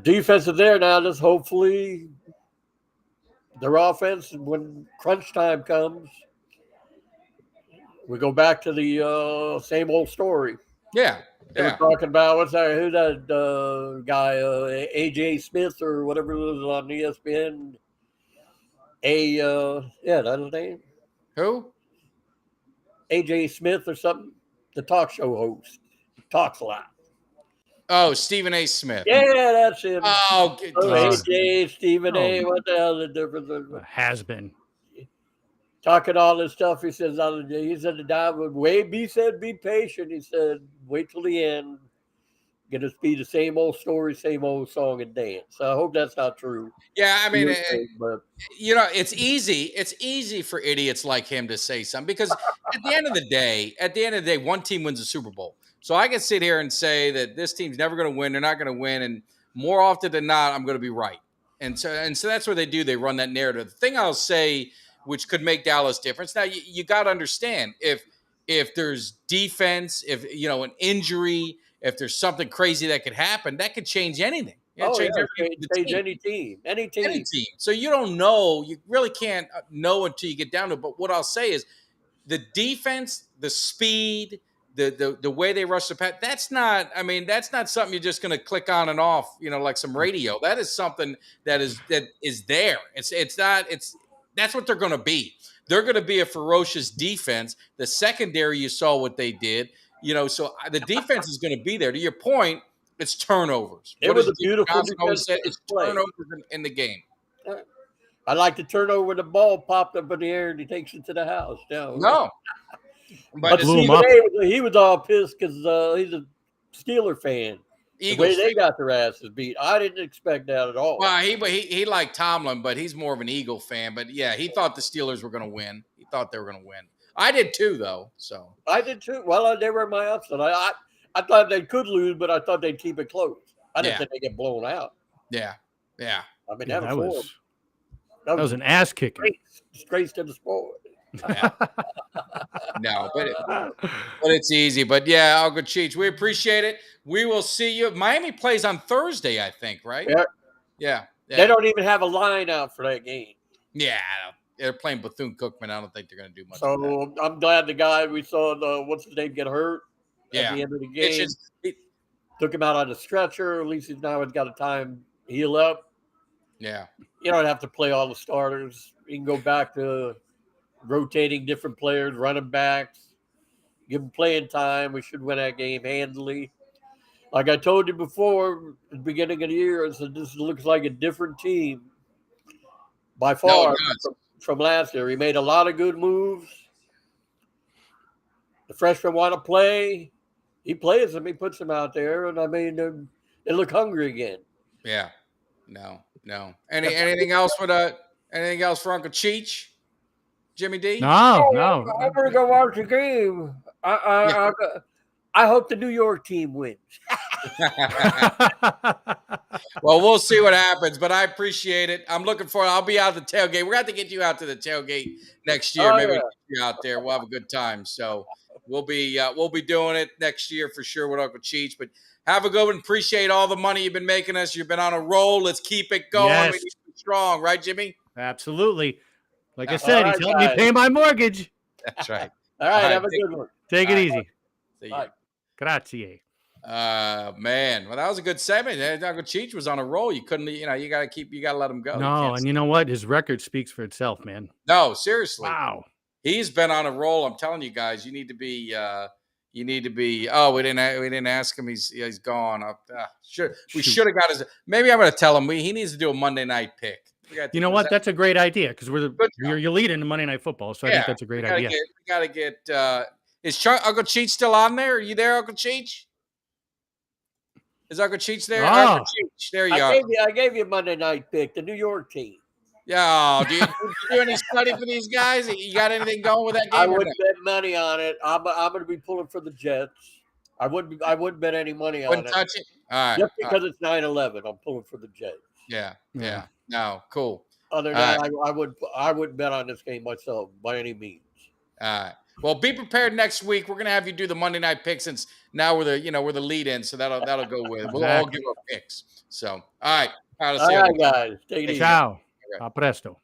defense is there now. Just hopefully their offense, when crunch time comes, we go back to the same old story. Yeah. They were talking about who's that guy, AJ Smith or whatever it was on ESPN. That's his name. Who? AJ Smith or something. The talk show host. He talks a lot. Oh, Stephen A. Smith. Yeah, that's him. AJ, Stephen A. What the hell is the difference? Has been. talking all this stuff. He says, he said the guy would wait. He said, be patient. He said, wait till the end. Gonna be the same old story, same old song and dance. So I hope that's not true. Yeah, I mean, But it's easy. It's easy for idiots like him to say something because at the end of the day, one team wins the Super Bowl. So I can sit here and say that this team's never going to win. They're not going to win, and more often than not, I'm going to be right. And so that's what they do. They run that narrative. The thing I'll say, which could make Dallas difference. Now you got to understand if there's defense, if an injury, if there's something crazy that could happen, that could change anything. Change any team. So you don't know. You really can't know until you get down to it. But what I'll say is the defense, the speed, the way they rush the pass, that's not something you're just going to click on and off, like some radio. That is something that is there. That's what they're going to be. They're going to be a ferocious defense. The secondary, you saw what they did. So the defense is going to be there. To your point, it's turnovers. It was a beautiful always said, it's turnovers in the game. I like the turnover when the ball popped up in the air and he takes it to the house. No. But he was all pissed because he's a Steeler fan. Eagles, the way they got their asses beat. I didn't expect that at all. Well, he liked Tomlin, but he's more of an Eagle fan. But, yeah, he thought the Steelers were going to win. He thought they were going to win. I did too, though. So I did too. Well, they were my upset. I thought they could lose, but I thought they'd keep it close. I didn't think they'd get blown out. Yeah. I mean, that was an ass kicking. Straight to the sport. Yeah. No, but it's easy. But yeah, Uncle Cheech, we appreciate it. We will see you. Miami plays on Thursday, I think, right? Yeah. They don't even have a line out for that game. Yeah, they're playing Bethune-Cookman. I don't think they're going to do much. So I'm glad the guy we saw, what's his name, get hurt at the end of the game. Took him out on a stretcher. At least he's now got a time heal up. Yeah. You don't have to play all the starters. You can go back to rotating different players, running backs, give them playing time. We should win that game handily. Like I told you before, at the beginning of the year, I said this looks like a different team by far from last year. He made a lot of good moves. The freshmen want to play. He plays them. He puts them out there, and I mean, they look hungry again. Yeah. No. Anything else for Uncle Cheech? Jimmy D? No. I'm gonna go watch the game. I hope the New York team wins. Well, we'll see what happens, but I appreciate it. I'm looking forward. I'll be out at the tailgate. We're going to have to get you out to the tailgate next year. Maybe get you out there. We'll have a good time. So we'll be doing it next year for sure with Uncle Cheech. But have a good one. Appreciate all the money you've been making us. You've been on a roll. Let's keep it going. Yes. We need to be strong, right, Jimmy? Absolutely. Like I said, he's helping me pay my mortgage. That's right. All right, have a good one. Take it easy. See you. Grazie. Man, well, that was a good segment. Uncle Cheech was on a roll. You couldn't, you gotta let him go. No, and you know what? His record speaks for itself, man. No, seriously. Wow. He's been on a roll. I'm telling you guys, you need to be. Oh, we didn't ask him. He's gone. We should have got his. Maybe I'm going to tell him he needs to do a Monday night pick. You know what? That's a great idea because you're leading the Monday Night Football, so I think that's a great idea. We got to get. Is Uncle Cheech still on there? Are you there, Uncle Cheech? Is Uncle Cheech there? Oh. Uncle Cheech, there you are. I gave you a Monday night pick, the New York team. Yeah, do you do any study for these guys? You got anything going with that game? I wouldn't bet money on it. I'm going to be pulling for the Jets. I wouldn't bet any money on it. Touch it. All right. Just because it's 9/11, I'm pulling for the Jets. Yeah. No, cool. Other than that, I wouldn't bet on this game myself by any means. All right. Well, be prepared next week. We're gonna have you do the Monday night pick since now we're the lead in, so that'll go with it. We'll all give our picks. So all right. All right, guys. Take it easy. Ciao. A presto.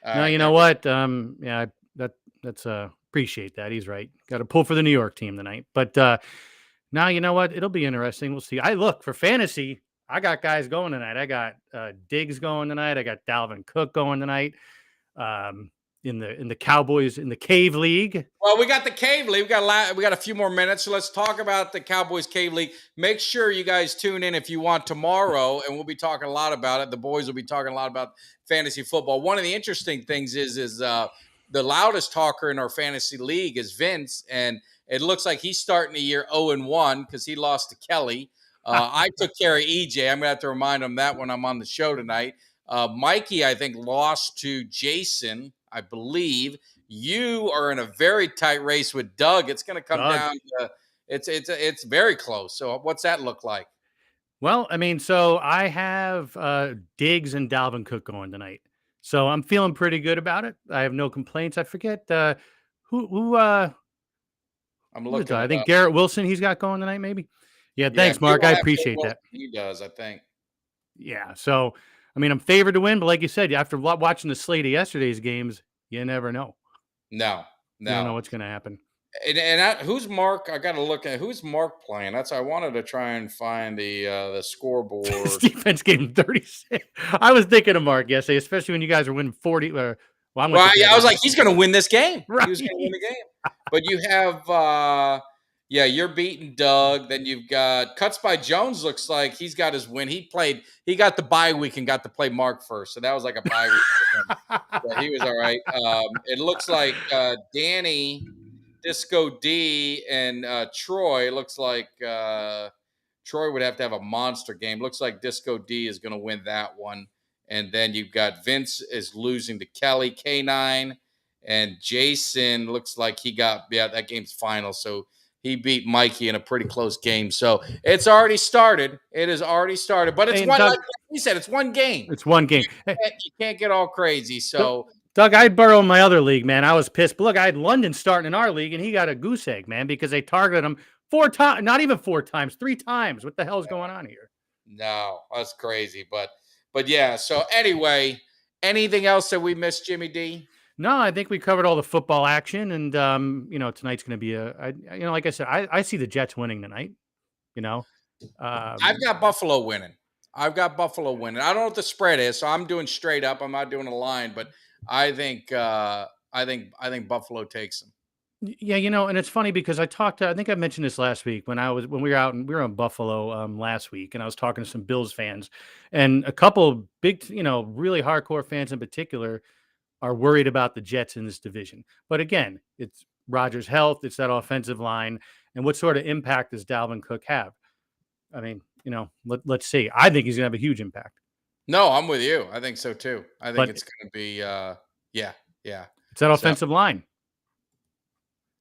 Now you know what? That's appreciate that. He's right. Got to pull for the New York team tonight. But now you know what? It'll be interesting. We'll see. I look for fantasy. I got guys going tonight. I got Diggs going tonight. I got Dalvin Cook going tonight. In the Cowboys in the Cave League. Well, we got the Cave League. We got a few more minutes, so let's talk about the Cowboys Cave League. Make sure you guys tune in if you want tomorrow, and we'll be talking a lot about it. The boys will be talking a lot about fantasy football. One of the interesting things is the loudest talker in our fantasy league is Vince, and it looks like he's starting the year 0-1 because he lost to Kelly. I took care of EJ. I'm gonna have to remind him that when I'm on the show tonight. Mikey, I think, lost to Jason, I believe. You are in a very tight race with Doug. It's going to come down to it's very close. So what's that look like? Well, I mean, so I have Diggs and Dalvin Cook going tonight. So I'm feeling pretty good about it. I have no complaints. I forget who I'm looking. I think Garrett Wilson he's got going tonight, maybe. Yeah, thanks, he Mark. will I have appreciate Wilson. that. He does, I think. Yeah. So, I mean, I'm favored to win, but like you said, after watching the slate of yesterday's games, you never know. No. You don't know what's going to happen. Who's Mark? I got to look at who's Mark playing. I wanted to try and find the scoreboard. His defense gave him 36. I was thinking of Mark yesterday, especially when you guys were winning 40. I was like, he's going to win this game. Right. He was going to win the game. But you have, you're beating Doug. Then you've got Cuts by Jones. Looks like he's got his win. He got the bye week and got to play Mark first. So that was like a bye week for him. So he was all right. It looks like Danny, Disco D, and Troy. Looks like Troy would have to have a monster game. Looks like Disco D is going to win that one. And then you've got Vince is losing to Kelly K9. And Jason looks like that game's final. So he beat Mikey in a pretty close game. So it's already started. It has already started. But it's one, like he said, it's one game. It's one game. You can't get all crazy. So Doug, I had Burrow in my other league, man. I was pissed. But look, I had London starting in our league, and he got a goose egg, man, because they targeted him 4 times, not even 4 times, 3 times. What the hell's going on here? No, that's crazy. But yeah, so anyway, anything else that we missed, Jimmy D? No, I think we covered all the football action, and tonight's going to be like I said, I see the Jets winning tonight. I've got Buffalo winning. I don't know what the spread is, so I'm doing straight up. I'm not doing a line, but I think Buffalo takes them. Yeah, and it's funny because I think I mentioned this last week when we were out and we were in Buffalo last week, and I was talking to some Bills fans, and a couple big, really hardcore fans in particular are worried about the Jets in this division. But again, it's Rodgers' health, it's that offensive line, and what sort of impact does Dalvin Cook have? I mean, let's see. I think he's going to have a huge impact. No, I'm with you. I think so too. I think it's going to be, yeah. It's that offensive line.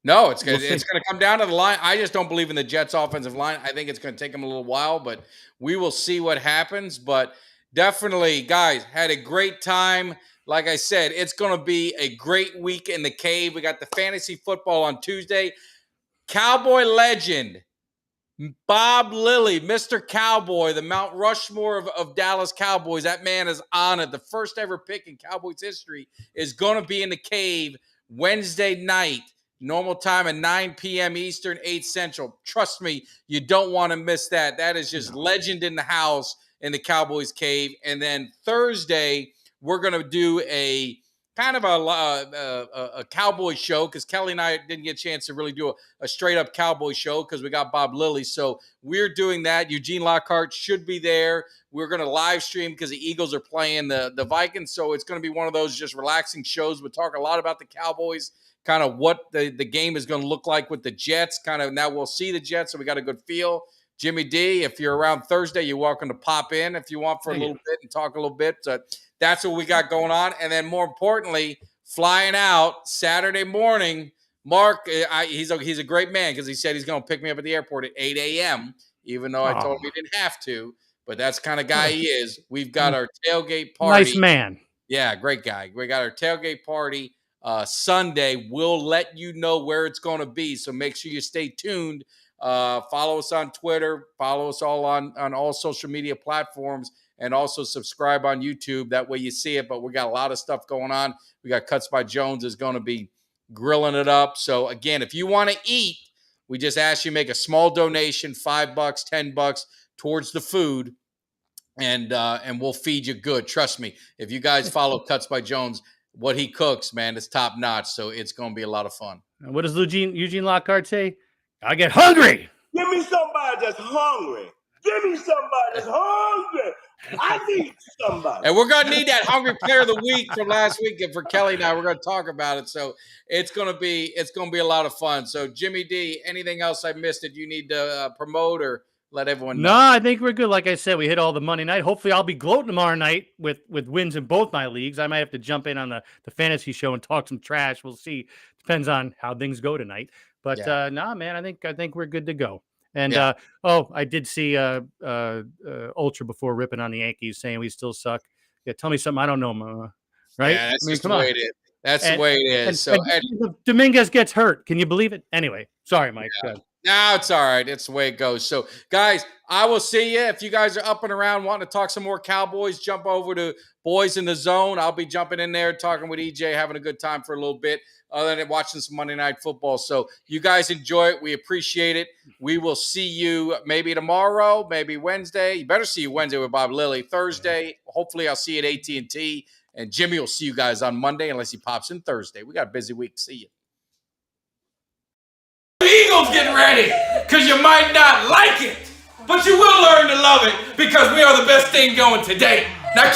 No, it's going to come down to the line. I just don't believe in the Jets' offensive line. I think it's going to take them a little while, but we will see what happens. But definitely, guys, had a great time. Like I said, it's going to be a great week in the cave. We got the fantasy football on Tuesday. Cowboy legend, Bob Lilly, Mr. Cowboy, the Mount Rushmore of Dallas Cowboys. That man is on it. The first ever pick in Cowboys history is going to be in the cave Wednesday night. Normal time at 9 p.m. Eastern, 8 Central. Trust me, you don't want to miss that. That is just legend in the house in the Cowboys cave. And then Thursday, we're going to do a kind of a Cowboy show because Kelly and I didn't get a chance to really do a straight-up Cowboy show because we got Bob Lilly. So we're doing that. Eugene Lockhart should be there. We're going to live stream because the Eagles are playing the Vikings. So it's going to be one of those just relaxing shows. We'll talk a lot about the Cowboys, kind of what the game is going to look like with the Jets. Kind of now we'll see the Jets, so we got a good feel. Jimmy D, if you're around Thursday, you're welcome to pop in if you want for a little bit and talk a little bit. So that's what we got going on. And then more importantly, flying out Saturday morning, Mark, he's a great man because he said he's going to pick me up at the airport at 8 a.m., even though I told him he didn't have to. But that's the kind of guy he is. We've got our tailgate party. Nice man. Yeah, great guy. We got our tailgate party Sunday. We'll let you know where it's going to be. So make sure you stay tuned. Follow us on Twitter. Follow us all on all social media platforms. And also subscribe on YouTube. That way you see it. But we got a lot of stuff going on. We got Cuts by Jones is going to be grilling it up. So, again, if you want to eat, we just ask you make a small donation, $5, $10 towards the food. And we'll feed you good. Trust me. If you guys follow Cuts by Jones, what he cooks, man, is top notch. So it's going to be a lot of fun. And what does Eugene Lockhart say? I get hungry. Give me somebody that's hungry. Give me somebody that's hungry. I need somebody. And we're gonna need that hungry player of the week from last week. And for Kelly and I, we're gonna talk about it. So it's gonna be a lot of fun. So Jimmy D, anything else I missed that you need to promote or let everyone know? No, I think we're good. Like I said, we hit all the Monday night. Hopefully, I'll be gloating tomorrow night with wins in both my leagues. I might have to jump in on the fantasy show and talk some trash. We'll see. Depends on how things go tonight. But nah, man, I think we're good to go. And I did see Ultra before ripping on the Yankees, saying we still suck. Yeah, tell me something I don't know, right? Yeah, that's just the way it is. That's the way it is. And Dominguez gets hurt. Can you believe it? Anyway, sorry, Mike. No, it's all right. It's the way it goes. So, guys, I will see you. If you guys are up and around wanting to talk some more Cowboys, jump over to Boys in the Zone. I'll be jumping in there, talking with EJ, having a good time for a little bit, other than watching some Monday Night Football. So you guys enjoy it. We appreciate it. We will see you maybe tomorrow, maybe Wednesday. You better see you Wednesday with Bob Lilly. Thursday, hopefully I'll see you at AT&T. And Jimmy will see you guys on Monday unless he pops in Thursday. We got a busy week. See you. Eagles getting ready, because you might not like it, but you will learn to love it, because we are the best thing going today. Now,